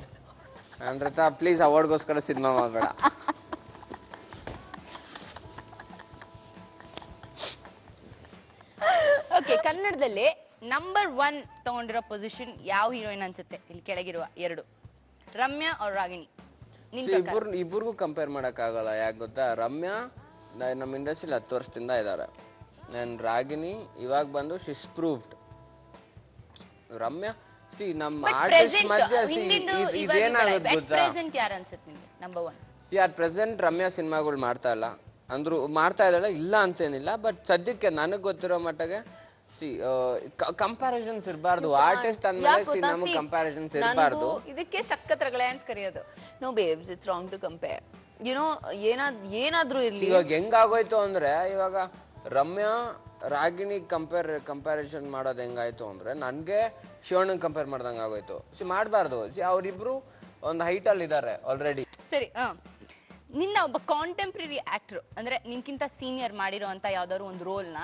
ಆಂದ್ರಿತಾ ಪ್ಲೀಸ್ ಅವಾರ್ಡ್ಗೋಸ್ಕರ ಸಿನಿಮಾ ಮಾಡಬೇಡ. ಓಕೆ. ಕನ್ನಡದಲ್ಲಿ ನಂಬರ್ 1 ತಗೊಂಡಿರೋ ಪೊಸಿಷನ್ ಯಾವ ಹೀರೋಯಿನ್ ಅನ್ಸುತ್ತೆ ಇಲ್ಲಿ ಕೆಳಗಿರುವ 2? ರಮ್ಯಾ ಅವ್ರ ರಾಗಿಣಿ? ಇಬ್ಬರಿಗೂ ಕಂಪೇರ್ ಮಾಡಕ್ ಆಗಲ್ಲ. ಯಾಕೆ ಗೊತ್ತಾ, ರಮ್ಯಾ ನಮ್ಮ ಇಂಡಸ್ಟ್ರಿಲಿ 10 ವರ್ಷದಿಂದ ಇದ್ದಾರೆ. ರಾಗಿಣಿ ಇವಾಗ ಬಂದು ಶಿಸ್ ಪ್ರೂವ್ಡ್. ರಮ್ಯಾ ನಮ್ಮ ಆರ್ಟಿಸ್ಟ್ ಮಧ್ಯೆ ಇದೇನಾಗುತ್ತೆ ಗೊತ್ತಾ, ಯಾರು ಅನ್ಸುತ್ತೆ ನಿಮ್ಗೆ ನಂಬರ್ 1? ಅಟ್ ಪ್ರೆಸೆಂಟ್ ರಮ್ಯಾ ಸಿನಿಮಾಗಳು ಮಾಡ್ತಾ ಇಲ್ಲ ಅಂದ್ರು, ಮಾಡ್ತಾ ಇದ್ದಾಳೆ, ಇಲ್ಲ ಅಂತೇನಿಲ್ಲ. ಬಟ್ ಸದ್ಯಕ್ಕೆ ನನಗ್ ಗೊತ್ತಿರೋ ಮಟ್ಟಿಗೆ ಕಂಪ್ಯಾರಿಸನ್ಸ್ ಇರಬಾರ್ದು. ಆರ್ಟಿಸ್ಟ್ ಅಂದ್ಮೇಲೆ ನಮಗೆ ಕಂಪ್ಯಾರಿಸನ್ಸ್ ಇರಬಾರ್ದು. ಇದಕ್ಕೆ ಸಖತ್ ರಗಳೆ ಅಂತ ಕರೆಯೋದು. No babes, it's wrong to compare. You know ಏನಾದ್ರೂ ಇರ್ಲಿ. ಇವಾಗ ಹೆಂಗಾಗೋಯ್ತು ಅಂದ್ರೆ, ಇವಾಗ ರಮ್ಯಾ ರಾಗಿಣಿ ಕಂಪ್ಯಾರಿಸನ್ ಮಾಡೋದು ಹೆಂಗಾಯ್ತು ಅಂದ್ರೆ, ನನ್ಗೆ ಶಿವಣ್ಣನ್ ಕಂಪೇರ್ ಮಾಡ್ದಂಗ ಆಗೋಯ್ತು. ಮಾಡಬಾರ್ದು. ಅವ್ರಿಬ್ರು ಒಂದು ಹೈಟ್ ಅಲ್ಲಿ ಇದಾರೆ ಆಲ್ರೆಡಿ. ಸರಿ. ನಿನ್ನ ಒಬ್ಬ ಕಾಂಟೆಂಪ್ರರಿ ಆಕ್ಟರ್ ಅಂದ್ರೆ ನಿನ್ಕಿಂತ ಸೀನಿಯರ್ ಮಾಡಿರೋ ಅಂತ ಯಾವ್ದಾದ್ರು ಒಂದು ರೋಲ್ನ,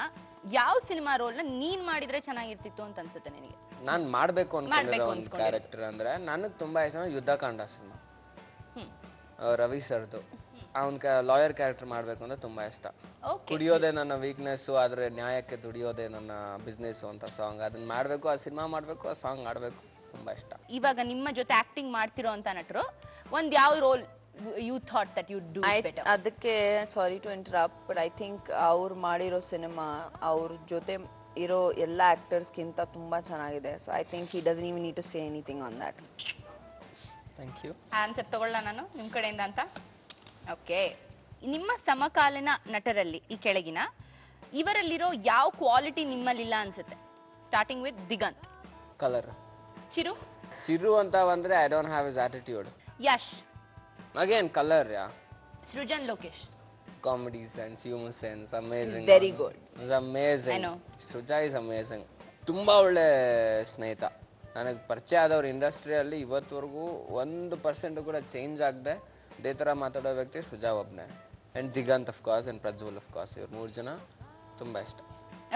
ಯಾವ ಸಿನಿಮಾ ರೋಲ್ನ ನೀನ್ ಮಾಡಿದ್ರೆ ಚೆನ್ನಾಗಿರ್ತಿತ್ತು ಅಂತ ಅನ್ಸುತ್ತೆ ನಿನಗೆ? ನಾನ್ ಮಾಡ್ಬೇಕು ಅನ್ಕೊಂಡಿರೋ ಒಂದು ಕ್ಯಾರೆಕ್ಟರ್ ಅಂದ್ರೆ, ನನಗ್ ತುಂಬಾ ಇಷ್ಟ ಯುದ್ಧಕಾಂಡ ಸಿನಿಮಾ, ರವಿ ಸರ್ದು. ಅವನ್ ಲಾಯರ್ ಕ್ಯಾರೆಕ್ಟರ್ ಮಾಡ್ಬೇಕು ಅಂದ್ರೆ ತುಂಬಾ ಇಷ್ಟ. ಕುಡಿಯೋದೇ ನನ್ನ ವೀಕ್ನೆಸ್, ಆದ್ರೆ ನ್ಯಾಯಕ್ಕೆ ದುಡಿಯೋದೇ ನನ್ನ ಬಿಸ್ನೆಸ್ ಅಂತ ಸಾಂಗ್, ಅದನ್ನ ಮಾಡ್ಬೇಕು, ಆ ಸಿನಿಮಾ ಮಾಡ್ಬೇಕು, ಆ ಸಾಂಗ್ ಆಡ್ಬೇಕು, ತುಂಬಾ ಇಷ್ಟ. ಇವಾಗ ನಿಮ್ಮ ಜೊತೆ ಆಕ್ಟಿಂಗ್ ಮಾಡ್ತಿರೋ ಅಂತ ನಟರು ಒಂದ್ ಯಾವ role you thought that you'd do better? ಅದಕ್ಕೆ sorry to interrupt, but I think ಅವ್ರು ಮಾಡಿರೋ ಸಿನಿಮಾ ಅವ್ರ ಜೊತೆ ಇರೋ ಎಲ್ಲ ಆಕ್ಟರ್ಸ್ಗಿಂತ ತುಂಬಾ ಚೆನ್ನಾಗಿದೆ. So I think he doesn't even need to say anything on that. Thank you. Answer ತಗೊಳ್ಳ ನಾನು ನಿಮ್ ಕಡೆಯಿಂದ ಅಂತ. ಓಕೆ. ನಿಮ್ಮ ಸಮಕಾಲೀನ ನಟರಲ್ಲಿ ಈ ಕೆಳಗಿನ ಇವರಲ್ಲಿರೋ ಯಾವ ಕ್ವಾಲಿಟಿ ನಿಮ್ಮಲ್ಲಿಲ್ಲ ಅನ್ಸುತ್ತೆ? Starting with Diganth. Colour. Chiru ಅಂತ ಬಂದ್ರೆ I don't have his attitude. Yash. Again colour. Srujan Lokesh. Comedy sense, humor sense, amazing. Very good. It's amazing. I know. Sruja is amazing. ತುಂಬಾ ಒಳ್ಳೆ ಸ್ನೇಹಿತ. ನನಗೆ ಪರಿಚಯ ಆದವ್ರ ಇಂಡಸ್ಟ್ರಿಯಲ್ಲಿ ಇವತ್ತವರೆಗೂ 1% ಕೂಡ ಚೇಂಜ್ ಆಗದೆ ಇದೇ ತರ ಮಾತಾಡೋ ವ್ಯಕ್ತಿ ಸೃಜಾ ಒಬ್ನೇ. And Diganth of course, and Prajwal of course. ಇವ್ರು 3 ಜನ ತುಂಬಾ ಇಷ್ಟ.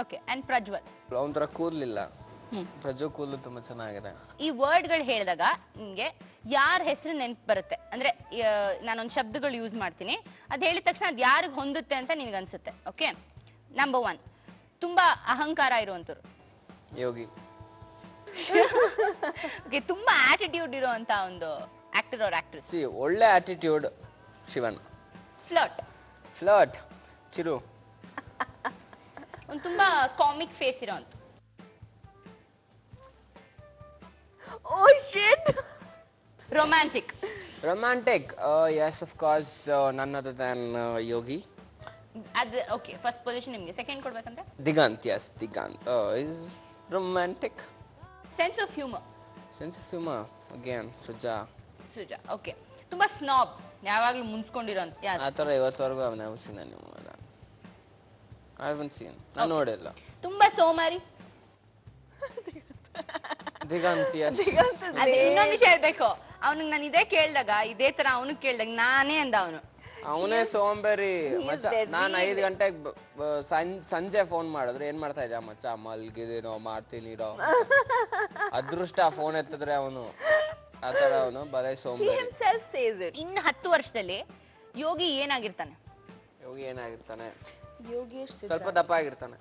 ಓಕೆ. ಅಂಡ್ ಪ್ರಜ್ವಲ್? ಒಂಥರ ಕೂದಲಿಲ್ಲ, ಪ್ರಜ್ವಲ್ ಕೂದಲು ತುಂಬಾ ಚೆನ್ನಾಗಿದೆ. ಈ ವರ್ಡ್ಗಳು ಹೇಳಿದಾಗ ನಿಮ್ಗೆ ಯಾರ ಹೆಸರು ನೆನ್ಪು ಬರುತ್ತೆ ಅಂದ್ರೆ, ನಾನೊಂದು ಶಬ್ದಗಳು ಯೂಸ್ ಮಾಡ್ತೀನಿ, ಅದ್ ಹೇಳಿದ ತಕ್ಷಣ ಅದ್ ಯಾರಿಗೆ ಹೊಂದುತ್ತೆ ಅಂತ ನಿನ್ಗೆ ಅನ್ಸುತ್ತೆ. ಓಕೆ. ನಂಬರ್ 1 ತುಂಬಾ ಅಹಂಕಾರ ಇರುವಂತವ್ರು? ಯೋಗಿ. ಓಕೆ. ತುಂಬಾ ಆಟಿಟ್ಯೂಡ್ ಇರುವಂತ ಒಂದು ಆಕ್ಟರ್ ಆರ್ ಆಕ್ಟ್ರೆಸ್? ಒಳ್ಳೆ ಆಟಿಟ್ಯೂಡ್ ಶಿವನ್. ಫ್ಲರ್ಟ್? ಚಿರು. ಒಂದು ತುಂಬಾ ಕಾಮಿಕ್ ಫೇಸ್ ಇರೋಂತ? Oh shit. Romantic? Yes of course, none other than Yogi. Okay, first position nimge. Second kodbekante? Digant. Yes, Digant is romantic. Sense of humor? Again Sruja. Okay. Tumba snob, yavaglu munskondiroಂತ ಯಾರು? ಆ ತರ ಇವತ್ತವರೆಗೂ ಅವನ ಅವಶ್ಯ ನಾನು I haven't seen. ನಾನು ನೋಡಿಲ್ಲ. ತುಂಬಾ ಸೋಮಾರಿ? Diganth. Yes. ಅದೇ ಇನ್ನೊಂದು ವಿಷಯ ಹೇಳ್ಬೇಕು. ಅವನಿಗೆ ನಾನು ಇದೇ ಕೇಳಿದಾಗ, ಇದೇ ತರ ಅವನು ಕೇಳಿದಾಗ ನಾನೇ ಅಂದ ಅವನೇ ಸೋಂಬೇರಿ ಮಚ್ಚ. ನಾನು 5 ಗಂಟೆಗೆ ಸಂಜೆ ಫೋನ್ ಮಾಡಿದ್ರೆ ಏನ್ ಮಾಡ್ತಾ ಇದ್ದ ಮಚ್ಚ? ಮಲ್ಗಿದೀನೋ, ಮಾಡ್ತೀನಿರೋ. ಅದೃಷ್ಟ ಫೋನ್ ಎತ್ತಿದ್ರೆ ಅವನು ಆತರ, ಅವನು ಬರೇ ಸೋಂಬೇರಿ. ಇನ್ನು 10 ವರ್ಷದಲ್ಲಿ ಯೋಗಿ ಏನಾಗಿರ್ತಾನೆ? ಯೋಗಿ ಸ್ವಲ್ಪ ದಪ್ಪ ಆಗಿರ್ತಾನೆ.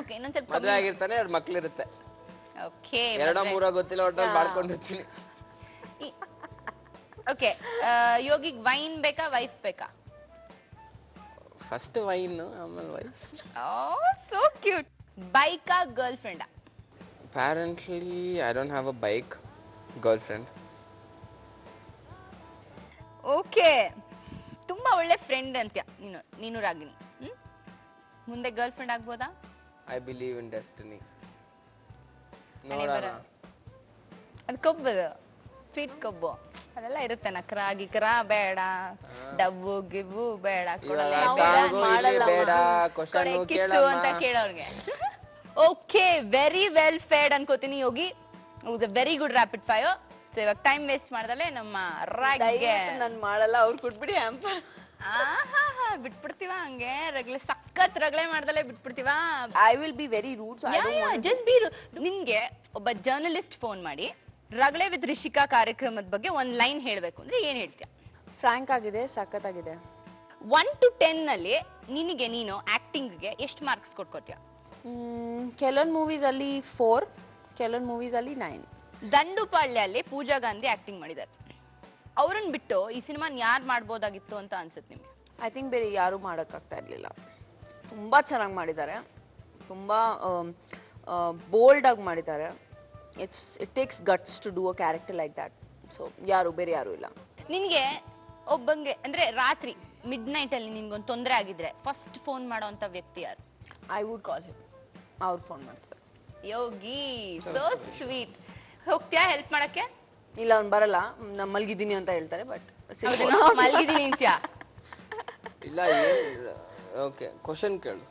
ಓಕೆ. ಇನ್ನೊಂದ್ ಸ್ವಲ್ಪ ಮದ್ವೆ ಆಗಿರ್ತಾನೆ, 2 ಮಕ್ಳಿರುತ್ತೆ. ಓಕೆ. 2-3 ಗೊತ್ತಿಲ್ಲ, ಒಟ್ಟಲ್ಲಿ ಮಾಡ್ಕೊಂಡಿರ್ತೀನಿ. ಓಕೆ. ಯೋಗಿಗ್ ವೈನ್ ಬೇಕಾ, ವೈಫ್ ಬೇಕಾ? ಫಸ್ಟ್ ವೈನ್, ಆಮೇಲೆ ವೈಫ್. So cute. ಬೈಕಾ, ಗರ್ಲ್ ಫ್ರೆಂಡಾ? Apparently, I don't have a bike, girlfriend. Okay, ತುಂಬಾ ಒಳ್ಳೆ ಫ್ರೆಂಡ್ ಅಂತ್ಯ ನೀನು ರಾಗಿಣಿ. ಮುಂದೆ ಗರ್ಲ್ ಫ್ರೆಂಡ್ ಆಗ್ಬೋದಾ? I believe in destiny. ಹಣೆ ಬರ. ಅದು ಕೊಬ್ಬದು, ಸ್ವೀಟ್ ಕೊಬ್ಬು ಅದೆಲ್ಲ ಇರುತ್ತೆ. ನಕ್ರ ಗಿಕ್ರ ಬೇಡ, ಡಬ್ಬು ಗಿಬ್ಬು ಬೇಡ, ಬೇಡ, ಕ್ವಶನ್ ಅಂತ ಕೇಳೋರ್ಗೆ. ಓಕೆ, ವೆರಿ ವೆಲ್ ಫೇಡ್ ಅನ್ಕೋತೀನಿ Yogi. It a very good rapid fire. So ಇವಾಗ ಟೈಮ್ ವೇಸ್ಟ್ ಮಾಡ್ದಲೆ ನಮ್ಮ ರಾಗಿಗೆ ನಾನು ಮಾಡಲ್ಲ, ಅವ್ರು ಕೊಟ್ಬಿಡಿ ಆಂಪರ್. ಬಿಟ್ಬಿಡ್ತೀವ ಹಂಗೆ ರಗ್ಲೆ ಸಖತ್ ರಗ್ಲೆ ಮಾಡ್ದಲೆ ಬಿಟ್ಬಿಡ್ತೀವ. I will be very rude. Just be. ನಿನ್ಗೆ ಒಬ್ಬ ಜರ್ನಲಿಸ್ಟ್ ಫೋನ್ ಮಾಡಿ ರಗಳೆ ವಿತ್ ರಿಷಿಕಾ ಕಾರ್ಯಕ್ರಮದ ಬಗ್ಗೆ ಒಂದ್ ಲೈನ್ ಹೇಳ್ಬೇಕು ಅಂದ್ರೆ ಏನ್ ಹೇಳ್ತೀಯ? ಫ್ರಾಂಕ್ ಆಗಿದೆ, ಸಖತ್ತಾಗಿದೆ. 1 to 10 ನಲ್ಲಿ ನಿನಗೆ ನೀನು ಆಕ್ಟಿಂಗ್ ಗೆ ಎಷ್ಟು ಮಾರ್ಕ್ಸ್ ಕೊಟ್ಕೋತೀಯ? ಕೆಲವೊಂದು ಮೂವೀಸ್ ಅಲ್ಲಿ 4, ಕೆಲವೊಂದು ಮೂವೀಸ್ ಅಲ್ಲಿ 9. ದಂಡುಪಾಳ್ಯ ಅಲ್ಲಿ ಪೂಜಾ ಗಾಂಧಿ ಆಕ್ಟಿಂಗ್ ಮಾಡಿದ್ದಾರೆ. ಅವ್ರನ್ನ ಬಿಟ್ಟು ಈ ಸಿನಿಮಾನ್ ಯಾರು ಮಾಡ್ಬೋದಾಗಿತ್ತು ಅಂತ ಅನ್ಸುತ್ತೆ ನಿಮ್ಗೆ? ಐ ಥಿಂಕ್ ಬೇರೆ ಯಾರು ಮಾಡೋಕ್ಕಾಗ್ತಾ ಇರ್ಲಿಲ್ಲ. ತುಂಬಾ ಚೆನ್ನಾಗಿ ಮಾಡಿದ್ದಾರೆ, ತುಂಬಾ ಬೋಲ್ಡ್ ಆಗಿ ಮಾಡಿದ್ದಾರೆ. It takes guts to do a character like that. So ಬೇರೆ ಯಾರು ಇಲ್ಲ. ನಿನ್ಗೆ ಒಬ್ಬಂಗೆ ಅಂದ್ರೆ ರಾತ್ರಿ ಮಿಡ್ ನೈಟ್ ಅಲ್ಲಿ ನಿನ್ಗೊಂದು ತೊಂದರೆ ಆಗಿದ್ರೆ ಫಸ್ಟ್ ಫೋನ್ ಮಾಡೋಂತ ವ್ಯಕ್ತಿ ಯಾರು? I would call him. ಅವ್ರು ಫೋನ್ ಮಾಡ್ತಾರೆ. Yogi, so sweet. ಹೋಗ್ತೀಯಾ ಹೆಲ್ಪ್ ಮಾಡಕ್ಕೆ? ಇಲ್ಲ, ಅವ್ನು ಬರಲ್ಲ, ನಾನು ಮಲ್ಗಿದ್ದೀನಿ ಅಂತ ಹೇಳ್ತಾರೆ. ಬಟ್ ಮಲ್ಗಿದ್ದೀನಿ ಅಂತ್ಯಾ? ಇಲ್ಲ, ಓಕೆ, ಕ್ವಶನ್ ಕೇಳು.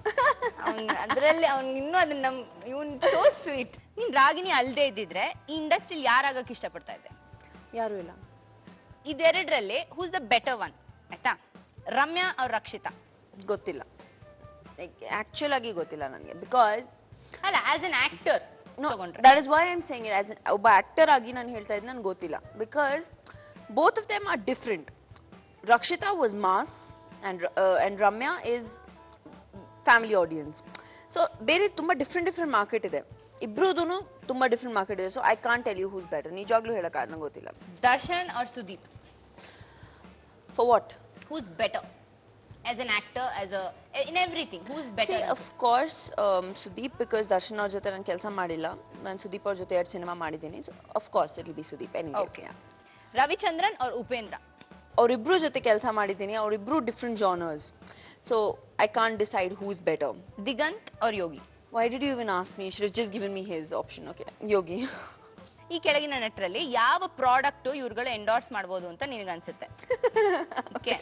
ಅದ್ರಲ್ಲಿ ಅವ್ನ್ ಇನ್ನೂ ಅದನ್ನ ಇವನ್ ಸೋ ಸ್ವೀಟ್. ನೀನ್ ರಾಗಿಣಿ ಅಲ್ದೇ ಇದ್ದಿದ್ರೆ ಈ ಇಂಡಸ್ಟ್ರಿಲಿ ಯಾರಾಗಕ್ ಇಷ್ಟಪಡ್ತಾ ಇದ್ದೆ? ಯಾರು ಇಲ್ಲ. ಇದೆರಡರಲ್ಲಿ ಹೂಸ್ ದ ಬೆಟರ್ ಒನ್? ಆಯ್ತಾ, ರಮ್ಯಾ ಅವ್ರ ರಕ್ಷಿತಾ? ಗೊತ್ತಿಲ್ಲ, ಆಕ್ಚುಲ್ ಆಗಿ ಗೊತ್ತಿಲ್ಲ ನನಗೆ. ಬಿಕಾಸ್ ಅಲ್ಲ, as an actor that is why I am saying it. As ಒಬ್ಬ ಆಕ್ಟರ್ ಆಗಿ ನಾನು ಹೇಳ್ತಾ ಇದ್ದೆ, ನನ್ಗೆ ಗೊತ್ತಿಲ್ಲ. Because both of them are different. Rakshita was mass and Ramya is family audience. So ಬೇರೆ ತುಂಬಾ ಡಿಫ್ರೆಂಟ್ ಮಾರ್ಕೆಟ್ ಇದೆ. ಇಬ್ರೂದೂ ತುಂಬಾ ಡಿಫ್ರೆಂಟ್ ಮಾರ್ಕೆಟ್ ಇದೆ. So I can't tell you who's better. ನಿಜವಾಗ್ಲೂ ಹೇಳಕ್ ನಂಗೆ ಗೊತ್ತಿಲ್ಲ. Darshan or Sudeep? For what? Who's better as an actor, as a in everything? Who's better? See, of course, Sudeep, because Darshan ಅವ್ರ ಜೊತೆ ನಾನು ಕೆಲಸ ಮಾಡಿಲ್ಲ. ನಾನು ಸುದೀಪ್ ಅವ್ರ ಜೊತೆ 2 ಸಿನಿಮಾ ಮಾಡಿದ್ದೀನಿ. So of course it will be Sudeep anyway. Okay. Ravichandran or Upendra? ಅವರಿಬ್ರು ಜೊತೆ ಕೆಲಸ ಮಾಡಿದ್ದೀನಿ. ಅವರಿಬ್ರು different genres. So I can't decide who is better. Diganth or Yogi? Why did you even ask me? You should have just given me his option. Okay, Yogi. ಈ ಕೆಳಗಿನ ನಟರಲ್ಲಿ ಯಾವ product ಇವ್ರುಗಳು endorse ಮಾಡಬಹುದು ಅಂತ ನಿನಗೆ ಅನ್ಸುತ್ತೆ? Okay,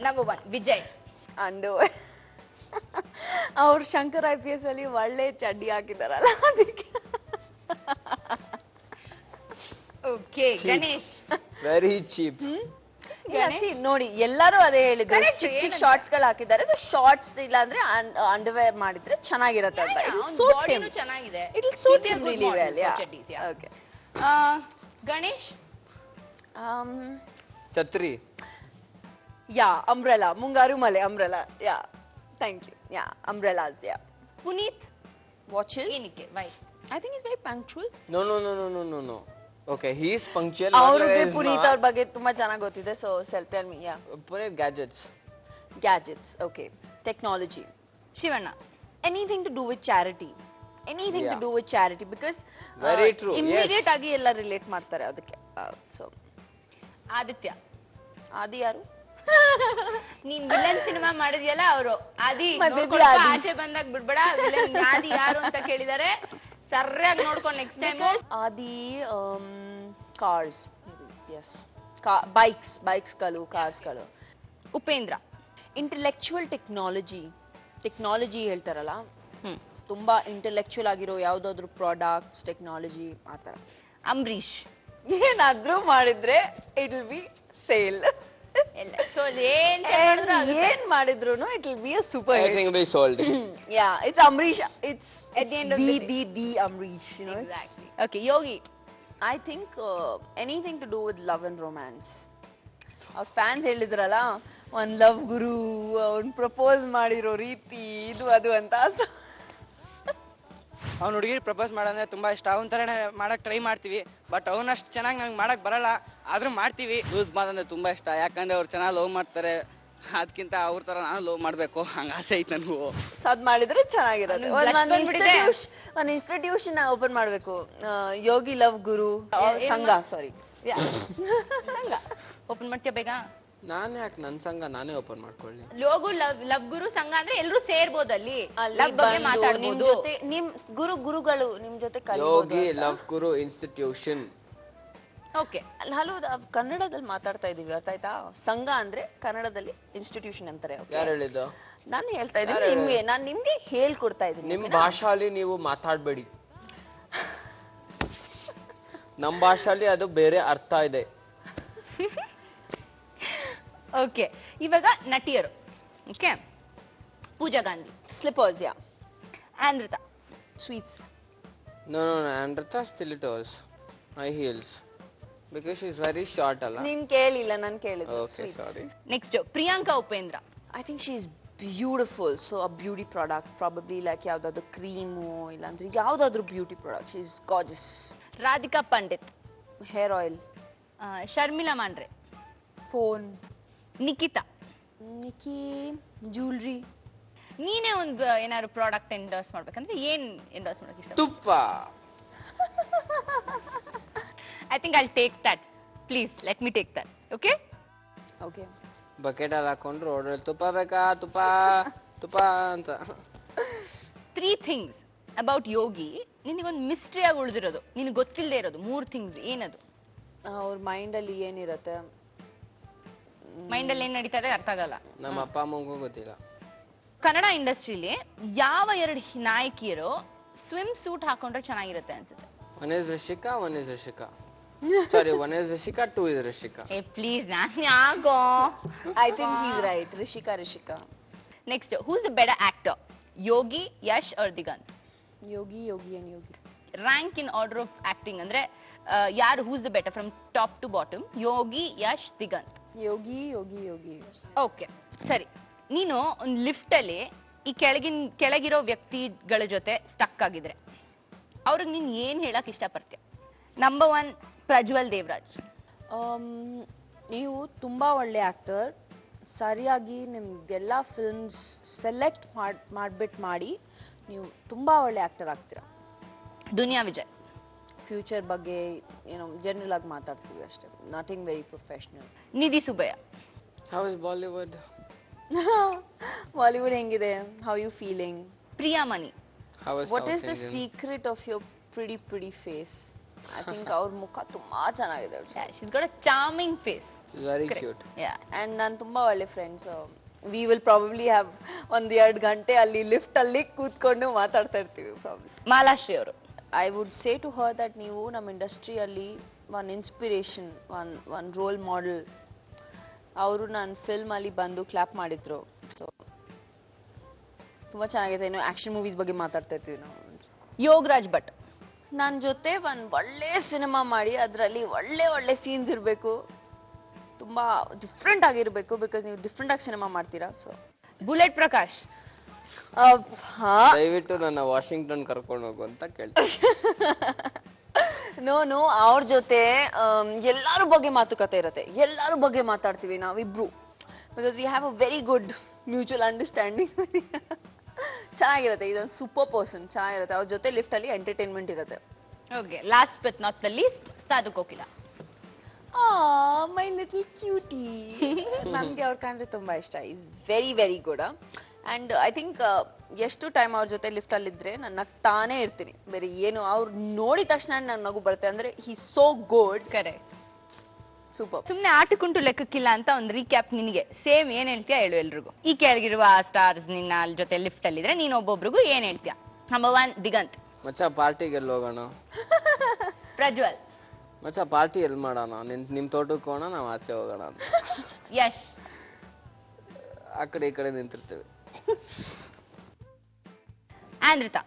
number 1 Vijay. ಅಂಡು ಅವ್ರು ಶಂಕರ್ IPS ಅಲ್ಲಿ ಒಳ್ಳೆ ಚಡ್ಡಿ ಹಾಕಿದಾರಲ್ಲ, ಅದಕ್ಕೆ. ಓಕೆ, ಗಣೇಶ್. Very cheap. ನೋಡಿ, ಎಲ್ಲರೂ ಅದೇ ಹೇಳಿದ್ರು, ಚಿಕ್ಕ ಚಿಕ್ಕ ಶಾರ್ಟ್ಸ್ ಗಳು ಹಾಕಿದ್ದಾರೆ. ಸೊ ಶಾರ್ಟ್ಸ್ ಇಲ್ಲ ಅಂದ್ರೆ ಅಂಡರ್ವೇರ್ ಮಾಡಿದ್ರೆ ಚೆನ್ನಾಗಿರತ್ತೆ ಅಂತ. ಚೆನ್ನಾಗಿದೆ. It will suit him really well. Yeah. Okay. Ganesh. ಛತ್ರಿ. Yeah, umbrella. ಮುಂಗಾರು ಮಳೆ, umbrella. Yeah. Thank you. Yeah, umbrellas. Yeah. Puneeth. Watches. ಏನಕ್ಕೆ? Why? I think he's very punctual. No. Okay, he is punctual. ಅವ್ರಿಗೆ ಪುನೀತ್ ಅವ್ರ ಬಗ್ಗೆ ತುಂಬಾ ಚೆನ್ನಾಗಿ ಗೊತ್ತಿದೆ. So self tell me. Yeah. Pune gadgets. Gadgets. Okay. Technology. Shivanna. Anything to do with charity. Anything to do with charity, because Very true. immediate ಆಗಿ ಎಲ್ಲ relate ಮಾಡ್ತಾರೆ ಅದಕ್ಕೆ. So ಆದಿತ್ಯ. ಆದಿ ಯಾರು? ನೀನ್ ವಿಲನ್ ಸಿನಿಮಾ ಮಾಡಿದ್ಯಲ್ಲ ಅವರು. ಆದಿ ಆಚೆ ಬಂದಾಗ ಬಿಡ್ಬೇಡ. ವಿಲನ್ ಆದಿ ಯಾರು ಅಂತ ಕೇಳಿದಾರೆ, ಸರಿಯಾಗಿ ನೋಡ್ಕೊಂಡು ನೆಕ್ಸ್ಟ್ ಟೈಮ್. ಆದಿ ಕಾರ್ಸ್. ಎಸ್, ಬೈಕ್ಸ್ ಗಳು, ಕಾರ್ಸ್ ಗಳು. ಉಪೇಂದ್ರ. ಇಂಟೆಲೆಕ್ಚುಯಲ್ ಟೆಕ್ನಾಲಜಿ ಹೇಳ್ತಾರಲ್ಲ, ತುಂಬಾ ಇಂಟೆಲೆಕ್ಚುಯಲ್ ಆಗಿರೋ ಯಾವ್ದಾದ್ರು ಪ್ರಾಡಕ್ಟ್ಸ್, ಟೆಕ್ನಾಲಜಿ, ಆತರ. ಅಂಬರೀಶ್. ಏನಾದ್ರೂ ಮಾಡಿದ್ರೆ it will be sale. So ಏನ್ ಮಾಡಿದ್ರು it will be a super hit. Everything will be sold. Yeah, it's Amrish. It's at the end of the Amrish, you know. Exactly. Okay, Yogi. I think anything to do with love and romance. Our fans ಹೇಳಿದ್ರಲ್ಲ, ಒಂದ್ love ಗುರು, ಅವ್ನ್ propose ಮಾಡಿರೋ ರೀತಿ, ಇದು ಅದು ಅಂತ. ಅವ್ನ ಹುಡುಗಿರ್ ಪ್ರಪೋಸ್ ಮಾಡಂದ್ರೆ ತುಂಬಾ ಇಷ್ಟ. ಅವನ ತರ ಮಾಡಕ್ ಟ್ರೈ ಮಾಡ್ತೀವಿ, ಬಟ್ ಅವನಷ್ಟು ಚೆನ್ನಾಗಿ ನಂಗೆ ಮಾಡಕ್ ಬರಲ್ಲ, ಆದ್ರೂ ಮಾಡ್ತೀವಿ. ಲೂಸ್ ಮಾತಂದ್ರೆ ತುಂಬಾ ಇಷ್ಟ, ಯಾಕಂದ್ರೆ ಅವ್ರು ಚೆನ್ನಾಗಿ ಲವ್ ಮಾಡ್ತಾರೆ, ಅದಕ್ಕಿಂತ ಅವ್ರ ತರ ನಾನು ಲವ್ ಮಾಡ್ಬೇಕು ಹಂಗ ಆಸೆ ಐತೆ ನನಗೂ. ಸೊ ಅದ್ ಮಾಡಿದ್ರೆ ಚೆನ್ನಾಗಿರುತ್ತೆ. ಅವ್ನಿಗೆ blood ಬಂದ್ಬಿಟ್ಟಿದೆ. ಒಂದ್ ಇನ್ಸ್ಟಿಟ್ಯೂಷನ್ ಓಪನ್ ಮಾಡ್ಬೇಕು, ಯೋಗಿ ಲವ್ ಗುರು ಸಂಘ, ಸಾರಿ ಓಪನ್ ಮಾಡ್ತೀಯ ಬೇಗ? ನಾನು ಯಾಕೆ ನನ್ನ ಸಂಘ ನಾನೇ ಓಪನ್ ಮಾಡ್ಕೊಳ್ಳಿ? ಲೋಗು ಲವ್ ಗುರು ಸಂಘ ಅಂದ್ರೆ ಎಲ್ರು ಸೇರ್ಬೋದು ಅಲ್ಲಿ, ಅಲ್ಲಿ ಲವ್ ಬಗ್ಗೆ ನಿಮ್ ಮಾತಾಡ್ಬೋದು. ಜೊತೆ ನಿಮ್ ಗುರುಗಳು ನಿಮ್ ಜೊತೆ ಯೋಗಿ ಲವ್ ಗುರು ಇನ್ಸ್ಟಿಟ್ಯೂಷನ್. ಓಕೆ, ಹಲೋ ಕನ್ನಡದಲ್ಲಿ ಮಾತಾಡ್ತಾ ಇದೀವಿ, ಅರ್ಥ ಆಯ್ತಾ? ಸಂಘ ಅಂದ್ರೆ ಕನ್ನಡದಲ್ಲಿ ಇನ್ಸ್ಟಿಟ್ಯೂಷನ್ ಅಂತಾರೆ. ಯಾರು ಹೇಳಿದ್ದು? ನಾನು ಹೇಳ್ತಾ ಇದ್ದೀನಿ ನಿಮ್ಗೆ, ನಾನು ನಿಮ್ಗೆ ಹೇಳ್ಕೊಡ್ತಾ ಇದ್ದೀನಿ. ನಿಮ್ ಭಾಷಾಲಿ ನೀವು ಮಾತಾಡ್ಬೇಡಿ. ನಮ್ ಭಾಷಾಲಿ ಅದು ಬೇರೆ ಅರ್ಥ ಇದೆ. ಓಕೆ, ಇವಾಗ ನಟಿಯರು. Okay, Pooja Gandhi, slippers, yeah. ಆಂದ್ರತ, sweets. No, Andrita stilettos, high heels, because she's very short, ಅಲ್ಲ? ನಿಮ್ ಕೇಳಿಲ್ಲ, ನಾನು ಕೇಳಿದ್ದು. Okay, sorry. Next Priyanka Upendra. I think she is beautiful. So a beauty product, probably like ಯಾವ್ದಾದ್ರು ಕ್ರೀಮು ಇಲ್ಲಾಂದ್ರೆ ಯಾವ್ದಾದ್ರು beauty product. She is gorgeous. Radhika Pandit, hair oil, Sharmila Mandre, phone. Nikitha, Niki jewellery. ನೀನೇ ಒಂದು ಏನಾದ್ರು ಪ್ರಾಡಕ್ಟ್ ಎಂಡೋರ್ಸ್ ಮಾಡ್ಬೇಕಂದ್ರೆ ಏನ್ ಎಂಡೋರ್ಸ್ ಮಾಡಕ್ ಇಷ್ಟ? ತುಪ್ಪ. I think I take that. Please let me take that. Okay, okay. Bucket ಅಲ್ಲಿ ಹಾಕೊಂಡ್ರು ರೋಡಲ್ಲಿ ತುಪ್ಪ ಬೇಕಾ, ತುಪ್ಪ ತುಪ್ಪ ಅಂತ. 3 things ಅಬೌಟ್ ಯೋಗಿ ನಿನಗೊಂದು ಮಿಸ್ಟ್ರಿ ಆಗಿ ಉಳಿದಿರೋದು, ನಿನಗೆ ಗೊತ್ತಿಲ್ಲದೆ ಇರೋದು 3 things. ಏನದು? ಅವ್ರ ಮೈಂಡ್ ಅಲ್ಲಿ ಏನಿರತ್ತೆ, ಮೈಂಡ್ ಅಲ್ಲಿ ಏನ್ ನಡೀತಾ ಇದೆ ಅರ್ಥ ಆಗಲ್ಲ. ನಮ್ಮ ಅಪ್ಪ ಅಮ್ಮಂಗೂ ಗೊತ್ತಿಲ್ಲ. ಕನ್ನಡ ಇಂಡಸ್ಟ್ರಿಲಿ ಯಾವ 2 ನಾಯಕಿಯರು ಸ್ವಿಮ್ ಸೂಟ್ ಹಾಕೊಂಡ್ರೆ ಚೆನ್ನಾಗಿರುತ್ತೆ ಅನ್ಸುತ್ತೆ? One is Rishika, one is Rishika. Sorry, one is Rishika, 2 is Rishika. ಏ ಪ್ಲೀಸ್, ನಾನು ಯಾಕೋ. I think he's right. Rishika. Next, who's the better actor, Yogi, Yash or Diganth? Yogi and Yogi. Rank in order of acting ಅಂದ್ರೆ ಯಾರು, who's the better from top to bottom? Yogi, Yash, Diganth? Yogi. Okay, ಸರಿ. ನೀನು ಒಂದು lift ಅಲ್ಲಿ ಈ ಕೆಳಗಿರೋ ವ್ಯಕ್ತಿಗಳ ಜೊತೆ ಸ್ಟಕ್ ಆಗಿದ್ರೆ ಅವ್ರಿಗೆ ನೀನ್ ಏನ್ ಹೇಳಕ್ ಇಷ್ಟಪಡ್ತೀಯ? ನಂಬರ್ 1 ಪ್ರಜ್ವಲ್ ದೇವರಾಜ್. ನೀವು ತುಂಬಾ ಒಳ್ಳೆ ಆಕ್ಟರ್, ಸರಿಯಾಗಿ ನಿಮ್ಗೆಲ್ಲ ಫಿಲ್ಮ್ಸ್ ಸೆಲೆಕ್ಟ್ ಮಾಡಿ ನೀವು ತುಂಬಾ ಒಳ್ಳೆ ಆಕ್ಟರ್ ಆಗ್ತೀರಾ. ದುನಿಯಾ ವಿಜಯ್. ಫ್ಯೂಚರ್ ಬಗ್ಗೆ ಏನೋ ಜನರಲ್ ಆಗಿ ಮಾತಾಡ್ತೀವಿ ಅಷ್ಟೇ, nothing very professional. Nidhi Subbaiah. How is Bollywood? Bollywood ಹೆಂಗಿದೆ? How you feeling? Priya Mani. How is what South is the Indian? Secret of your pretty face? I think ಅವ್ರ ಮುಖ ತುಂಬಾ ಚೆನ್ನಾಗಿದೆ. She's got a charming face. She's very Correct. cute. Yeah. And ನಾನು ತುಂಬಾ ಒಳ್ಳೆ friends. We will probably have 1-2 ಗಂಟೆ ಅಲ್ಲಿ lift ಅಲ್ಲಿ ಕೂತ್ಕೊಂಡು ಮಾತಾಡ್ತಾ ಇರ್ತೀವಿ ಪ್ರಾಬ್ಲಿ. ಮಾಲಾಶ್ರೀ ಅವರು. I would say to her that ನೀವು ನಮ್ಮ ಇಂಡಸ್ಟ್ರಿಯಲ್ಲಿ one inspiration, one role model. ಅವರು ನನ್ನ ಫಿಲ್ಮ್ ಅಲ್ಲಿ ಬಂದು ಕ್ಲಾಪ್ ಮಾಡಿದ್ರು. ಸೊ ತುಂಬಾ ಚೆನ್ನಾಗಿದೆ. ಇನ್ನು ಆಕ್ಷನ್ ಮೂವೀಸ್ ಬಗ್ಗೆ ಮಾತಾಡ್ತಾ ಇರ್ತೀವಿ ನಾವು. ಯೋಗರಾಜ್ ಭಟ್. ನನ್ನ ಜೊತೆ ಒಂದ್ ಒಳ್ಳೆ ಸಿನಿಮಾ ಮಾಡಿ ಅದರಲ್ಲಿ ಒಳ್ಳೆ ಸೀನ್ಸ್ ಇರಬೇಕು, ತುಂಬಾ ಡಿಫ್ರೆಂಟ್ ಆಗಿರ್ಬೇಕು, ಬಿಕಾಸ್ ನೀವು ಡಿಫ್ರೆಂಟ್ ಆಗಿ ಸಿನಿಮಾ ಮಾಡ್ತೀರಾ. So bullet Prakash. ದಯವಿಟ್ಟು ನನ್ನ ವಾಷಿಂಗ್ಟನ್ ಕರ್ಕೊಂಡು ಹೋಗು ಅಂತ ಕೇಳ್ತೀನಿ. ನೋ, ಅವ್ರ ಜೊತೆ ಎಲ್ಲಾರ ಬಗ್ಗೆ ಮಾತುಕತೆ ಇರುತ್ತೆ, ಎಲ್ಲಾರ ಬಗ್ಗೆ ಮಾತಾಡ್ತೀವಿ ನಾವಿಬ್ರು, because we have a very good mutual understanding. ಚೆನ್ನಾಗಿರುತ್ತೆ. ಇದೊಂದು ಸೂಪರ್ ಪರ್ಸನ್, ಚೆನ್ನಾಗಿರುತ್ತೆ. ಅವ್ರ ಜೊತೆ ಲಿಫ್ಟ್ ಅಲ್ಲಿ ಎಂಟರ್ಟೈನ್ಮೆಂಟ್ ಇರುತ್ತೆ. Okay, last but not the least Sadhu Kokila. My little cutie. ನನ್ಗೆ ಅವ್ರ ಕಂಡ್ರೆ ತುಂಬಾ ಇಷ್ಟ. Is very good. And I think ಎಷ್ಟು ಟೈಮ್ ಅವ್ರ ಜೊತೆ ಲಿಫ್ಟ್ ಅಲ್ಲಿ ಇದ್ರೆ ನಾನು ನಗ್ತಾನೆ ಇರ್ತೀನಿ, ಬೇರೆ ಏನು. ಅವ್ರು ನೋಡಿದ ತಕ್ಷಣ ನನ್ನ ನಗು ಬರುತ್ತೆ. ಅಂದ್ರೆ ಹಿ ಸೋ ಗುಡ್. ಕರೆಕ್ಟ್. ಸೂಪರ್. ಸುಮ್ನೆ ಆಟಕ್ಕುಂಟು ಲೆಕ್ಕಕ್ಕಿಲ್ಲ ಅಂತ ಒಂದು ರೀಕ್ಯಾಪ್ ನಿನಗೆ. ಸೇಮ್ ಏನ್ ಹೇಳ್ತೀಯಾ ಹೇಳು ಎಲ್ರಿಗೂ. ಈ ಕೆಳಗಿರುವ ಸ್ಟಾರ್ಸ್ ನಿನ್ನ ಅಲ್ಲಿ ಜೊತೆ ಲಿಫ್ಟ್ ಅಲ್ಲಿ ಇದ್ರೆ ನೀನ್ ಒಬ್ಬೊಬ್ರಿಗೂ ಏನ್ ಹೇಳ್ತೀಯಾ? ನಂಬರ್ 1 ದಿಗಂತ್. ಮಚ್ಚ ಪಾರ್ಟಿಗೆ ಎಲ್ಲಿ ಹೋಗೋಣ? ಪ್ರಜ್ವಲ್. ಮಚ್ಚ ಪಾರ್ಟಿ ಎಲ್ಲಿ ಮಾಡೋಣ? ನಿಮ್ ತೋಟಕ್ಕೆ ಹೋಗೋಣ, ನಾವು ಆಚೆ ಹೋಗೋಣ ಅಂತ. ಯಶ್. ಆ ಕಡೆ ಈ ಕಡೆ ನಿಂತಿರ್ತೇವೆ. Aindrita.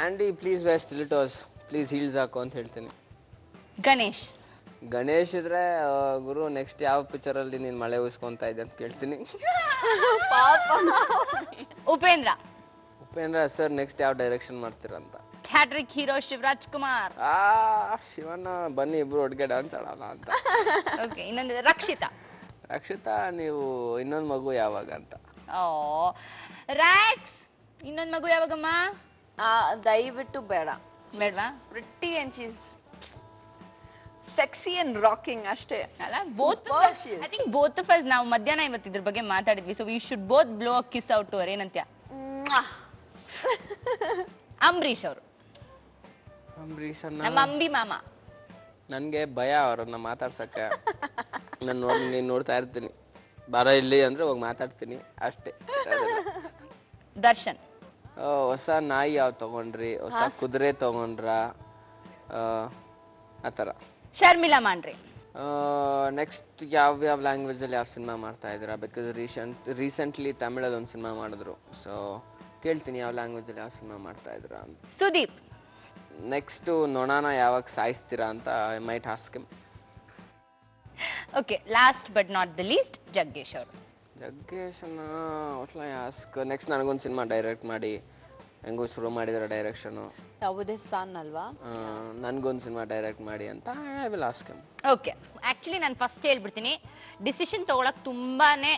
Andy please wear stilettos, please heels ಹಾಕು ಅಂತ ಹೇಳ್ತೀನಿ. ಗಣೇಶ್. ಗಣೇಶ್ ಇದ್ರೆ ಗುರು ನೆಕ್ಸ್ಟ್ ಯಾವ ಪಿಕ್ಚರ್ ಅಲ್ಲಿ ನೀನ್ ಮಳೆ ಉಸ್ಕೊಂತ ಇದ್ದೆ ಅಂತ ಕೇಳ್ತೀನಿ. ಉಪೇಂದ್ರ. ಉಪೇಂದ್ರ ಸರ್ ನೆಕ್ಸ್ಟ್ ಯಾವ ಡೈರೆಕ್ಷನ್ ಮಾಡ್ತೀರಂತ. Hat trick hero Shivaraj Kumar. ಶಿವಣ್ಣ ಬನ್ನಿ ಇಬ್ರು ಒಟ್ಟಿಗೆ ಡ್ಯಾನ್ಸ್ ಆಡೋಣ ಅಂತ. ಓಕೆ, ಇನ್ನೊಂದು ರಕ್ಷಿತಾ. ರಕ್ಷಿತಾ ನೀವು ಇನ್ನೊಂದು ಮಗು ಯಾವಾಗ ಅಂತ. ಓ ರ್ಯಾಕ್ಸ್ ಇನ್ನೊಂದ್ ಮಗು ಯಾವಾಗಮ್ಮ? ದಯವಿಟ್ಟು ಬೇಡ. ಬೇಡ್ವಾ? Pretty and she's sexy and rocking ಅಷ್ಟೇ ಅಲ್ಲ I think both of us ನಾವು ಮಧ್ಯಾಹ್ನ ಇವತ್ತು ಇದ್ರ ಬಗ್ಗೆ ಮಾತಾಡಿದ್ವಿ. So we should both blow a kiss out to ಅವರ್. ಏನಂತ್ಯ? ಅಂಬರೀಶ್ ಅವರು, ಅಂಬರೀಷ್ ನಮ್ಮ ಅಂಬಿ ಮಾಮ. ನನ್ಗೆ ಭಯ ಅವ್ರನ್ನ ಮಾತಾಡ್ಸಕ್ಕೆ. ನೀನ್ ನೋಡ್ತಾ ಇರ್ತೀನಿ, ಬರ ಇಲ್ಲಿ ಅಂದ್ರೆ ಹೋಗಿ ಮಾತಾಡ್ತೀನಿ ಅಷ್ಟೇ. ದರ್ಶನ್, ಹೊಸ ನಾಯಿ ಯಾವ್ ತಗೊಂಡ್ರಿ, ಹೊಸ ಕುದುರೆ ತಗೊಂಡ್ರ, ಆತರ. ಶರ್ಮಿಳಾ ಮಾಂಡ್ರೆ. ನೆಕ್ಸ್ಟ್ ಯಾವ ಲ್ಯಾಂಗ್ವೇಜ್ ಅಲ್ಲಿ ಯಾವ ಸಿನಿಮಾ ಮಾಡ್ತಾ ಇದ್ದೀರಾ? ಬಿಕಾಸ್ ರೀಸೆಂಟ್ಲಿ ತಮಿಳಲ್ಲಿ ಒಂದು ಸಿನಿಮಾ ಮಾಡಿದ್ರು. ಸೊ ಕೇಳ್ತೀನಿ ಯಾವ ಲ್ಯಾಂಗ್ವೇಜ್ ಅಲ್ಲಿ ಯಾವ ಸಿನಿಮಾ ಮಾಡ್ತಾ ಇದ್ದೀರಾ ಅಂತ. ಸುದೀಪ್. ನೆಕ್ಸ್ಟ್ ನೊಣಾನ ಯಾವಾಗ ಸಾಯಿಸ್ತೀರಾ ಅಂತ I might ask him. Okay, last but not the least Jaggesh ಅವರು. ಜಗ್ಗೇಶನ ನೆಕ್ಸ್ಟ್ ನನಗೊಂದು ಸಿನಿಮಾ ಡೈರೆಕ್ಟ್ ಮಾಡಿ, ಹೆಂಗೂ ಶುರು ಮಾಡಿದಾರೆ ಡೈರೆಕ್ಷನ್. ಯಾವುದೇ ಸನ್ ಅಲ್ವಾ? ನನ್ಗೊಂದು ಸಿನಿಮಾ ಡೈರೆಕ್ಟ್ ಮಾಡಿ ಅಂತ I will ask him. Okay, actually ನಾನು ಫಸ್ಟ್ ಹೇಳ್ಬಿಡ್ತೀನಿ, ಡಿಸಿಷನ್ ತಗೊಳಕ್ ತುಂಬಾನೇ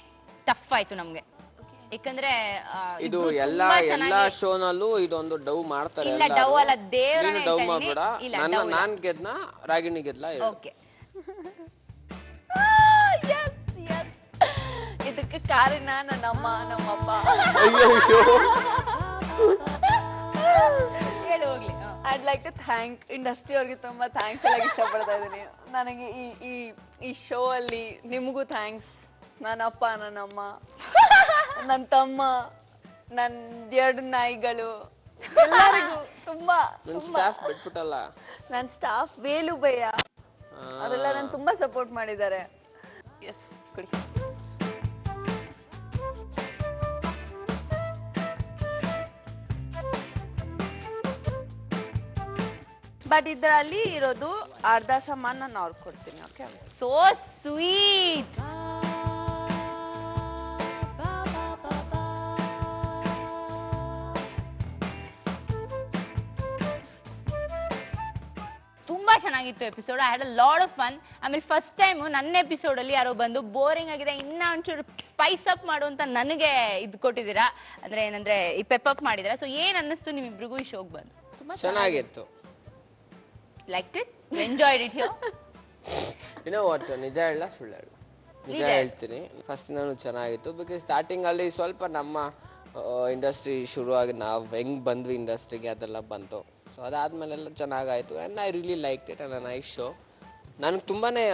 ಟಫ್ ಆಯ್ತು ನಮ್ಗೆ. ಯಾಕಂದ್ರೆ ಇದು ಎಲ್ಲಾ ಶೋನಲ್ಲೂ ಇದೊಂದು ಡವ್ ಮಾಡ್ತಾರೆ. ಇಲ್ಲ ಡವ್ ಅಲ್ಲ, ದೇವ್ರ ಡವ್ ಮಾಡ್ಬೇಡ. ನಾನ್ ಗೆದ್ನ, ರಾಗಿಣಿ ಗೆದ್ಲ. ಓಕೆ, ಇದಕ್ಕೆ ಕಾರಣ ನನ್ನಮ್ಮ ನಮ್ಮಪ್ಪ. ಹೇಳಿ ಹೋಗ್ಲಿ. I'd like to thank industry ಅವ್ರಿಗೆ ತುಂಬಾ ಥ್ಯಾಂಕ್ಸ್ ಎಲ್ಲ ಇಷ್ಟಪಡ್ತಾ ಇದ್ದೀನಿ. ನನಗೆ ಈ ಶೋ ಅಲ್ಲಿ ನಿಮಗೂ ಥ್ಯಾಂಕ್ಸ್. ನನ್ನ ಅಪ್ಪ, ನನ್ನಮ್ಮ, ನನ್ನ ತಮ್ಮ, ನನ್ನ 2 ನಾಯಿಗಳು, ಎಲ್ಲರಿಗೂ ತುಂಬಾ ಸ್ಟಾಫ್ ಬಿಟ್ಬಿಟ್ಟಲ್ಲ. ನನ್ನ ಸ್ಟಾಫ್ ವೇಲು ಭಯ್ಯ ಅವರೆಲ್ಲ ನನ್ ತುಂಬಾ ಸಪೋರ್ಟ್ ಮಾಡಿದ್ದಾರೆ. ಎಸ್, ಕೊಡಿ. ಬಟ್ ಇದರಲ್ಲಿ ಇರೋದು ಅರ್ಧ ಸಾಮಾನು ನಾನು ಅವ್ರಿಗೆ ಕೊಡ್ತೀನಿ. Okay, so sweet. ತುಂಬಾ ಚೆನ್ನಾಗಿತ್ತು episode. I had a lot of fun. ಆಮೇಲೆ ಫಸ್ಟ್ ಟೈಮ್ ನನ್ನ ಎಪಿಸೋಡ್ ಅಲ್ಲಿ ಯಾರೋ ಬಂದು ಬೋರಿಂಗ್ ಆಗಿದೆ, ಇನ್ನ ಒಂಚೂರು ಸ್ಪೈಸ್ ಅಪ್ ಮಾಡು ಅಂತ ನನಗೆ ಇದು ಕೊಟ್ಟಿದ್ದೀರಾ. ಅಂದ್ರೆ ಏನಂದ್ರೆ ಈ ಪೆಪ್ ಅಪ್ ಮಾಡಿದಿರಾ. ಸೊ ಏನ್ ಅನ್ನಿಸ್ತು ನಿಮ್ಮಿಬ್ರಿಗೂ ಈ ಶೋಗ್ ಬಂದು? ತುಂಬಾ ಚೆನ್ನಾಗಿತ್ತು. Like it, enjoyed it here. ಒಟ್ಟು ನಿಜ ಹೇಳ ಸುಳ್ಳು ಹೇಳ? ನಿಜ ಹೇಳ್ತೀನಿ, ಫಸ್ಟ್ ನಾನು ಚೆನ್ನಾಗಿತ್ತು. ಬಿಕಾಸ್ ಸ್ಟಾರ್ಟಿಂಗ್ ಅಲ್ಲಿ ಸ್ವಲ್ಪ ನಮ್ಮ ಇಂಡಸ್ಟ್ರಿ ಶುರು ಆಗಿ ನಾವು ಹೆಂಗ್ ಬಂದ್ವಿ ಇಂಡಸ್ಟ್ರಿಗೆ ಅದೆಲ್ಲ ಬಂತು. ಸೊ ಅದಾದ್ಮೇಲೆಲ್ಲ ಚೆನ್ನಾಗಾಯ್ತು. And I really like it and nice show. ನನಗೆ ತುಂಬಾನೇ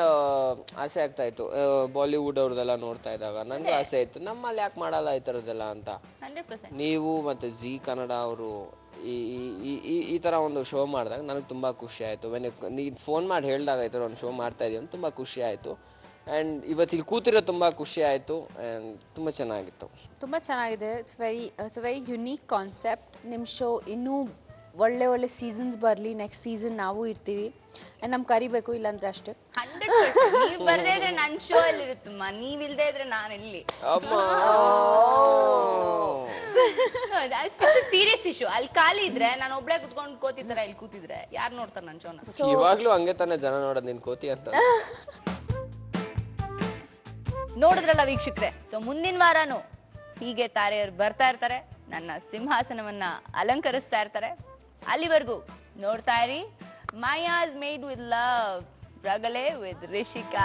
ಆಸೆ ಆಗ್ತಾ ಇತ್ತು ಬಾಲಿವುಡ್ ಅವ್ರದೆಲ್ಲ ನೋಡ್ತಾ ಇದ್ದಾಗ. ನನಗೂ ಆಸೆ ಇತ್ತು ನಮ್ಮಲ್ಲಿ ಯಾಕೆ ಮಾಡಲ್ಲ ಈ ಥರದ್ದೆಲ್ಲ ಅಂತ. ನೀವು ಮತ್ತೆ ಜಿ ಕನ್ನಡ ಅವರು ಈ ತರ ಒಂದು ಶೋ ಮಾಡಿದಾಗ ನನಗೆ ತುಂಬಾ ಖುಷಿ ಆಯ್ತು. ನೀನು ಫೋನ್ ಮಾಡಿ ಹೇಳಿದಾಗ ಈ ಥರ ಒಂದು ಶೋ ಮಾಡ್ತಾ ಇದೀವಿ ಅಂತ ತುಂಬಾ ಖುಷಿ ಆಯ್ತು. ಅಂಡ್ ಇವತ್ತು ಇಲ್ಲಿ ಕೂತಿರೋ ತುಂಬಾ ಖುಷಿ ಆಯ್ತು. ಅಂಡ್ ತುಂಬಾ ಚೆನ್ನಾಗಿತ್ತು. ತುಂಬಾ ಚೆನ್ನಾಗಿದೆ. It's very unique concept. ನಿಮ್ಮ ಶೋ ಇನ್ನೂ ಒಳ್ಳೆ ಸೀಸನ್ಸ್ ಬರಲಿ. ನೆಕ್ಸ್ಟ್ ಸೀಸನ್ ನಾವು ಇರ್ತೀವಿ. ನಮ್ ಕರಿಬೇಕು, ಇಲ್ಲಾಂದ್ರೆ ಅಷ್ಟೇ. 100% ನೀವ್ ಬರ್ದೇ ಇದ್ರೆ ನನ್ ಶೋ ಅಲ್ಲಿ ಇರುತ್ತಮ್ಮ, ನೀವ್ ಇಲ್ದೇ ಇದ್ರೆ ನಾನು ಎಲ್ಲಿ? Serious issue. ಅಲ್ಲಿ ಖಾಲಿ ಇದ್ರೆ ನಾನು ಒಬ್ಳೆ ಕುತ್ಕೊಂಡು ಕೋತಿದ್ರ ಇಲ್ಲಿ ಕೂತಿದ್ರೆ ಯಾರು ನೋಡ್ತಾರೆ ನನ್ ಶೋನ? ಇವಾಗ್ಲೂ ಹಂಗೆ ತಾನೇ ಜನ ನೋಡೋದು ನಿನ್ ಕೋತಿ ಅಂತ. ನೋಡಿದ್ರಲ್ಲ ವೀಕ್ಷಕರೇ. ಸೊ ಮುಂದಿನ ವಾರನೂ ಹೀಗೆ ತಾರೆಯರು ಬರ್ತಾ ಇರ್ತಾರೆ, ನನ್ನ ಸಿಂಹಾಸನವನ್ನ ಅಲಂಕರಿಸ್ತಾ ಇರ್ತಾರೆ. ಅಲ್ಲಿವರೆಗೂ ನೋಡ್ತಾ ಇರಿ ಮಾಯಾಸ್ ಮೇಡ್ ವಿತ್ ಲವ್, ರಗಳೆ ವಿತ್ ರಿಷಿಕಾ.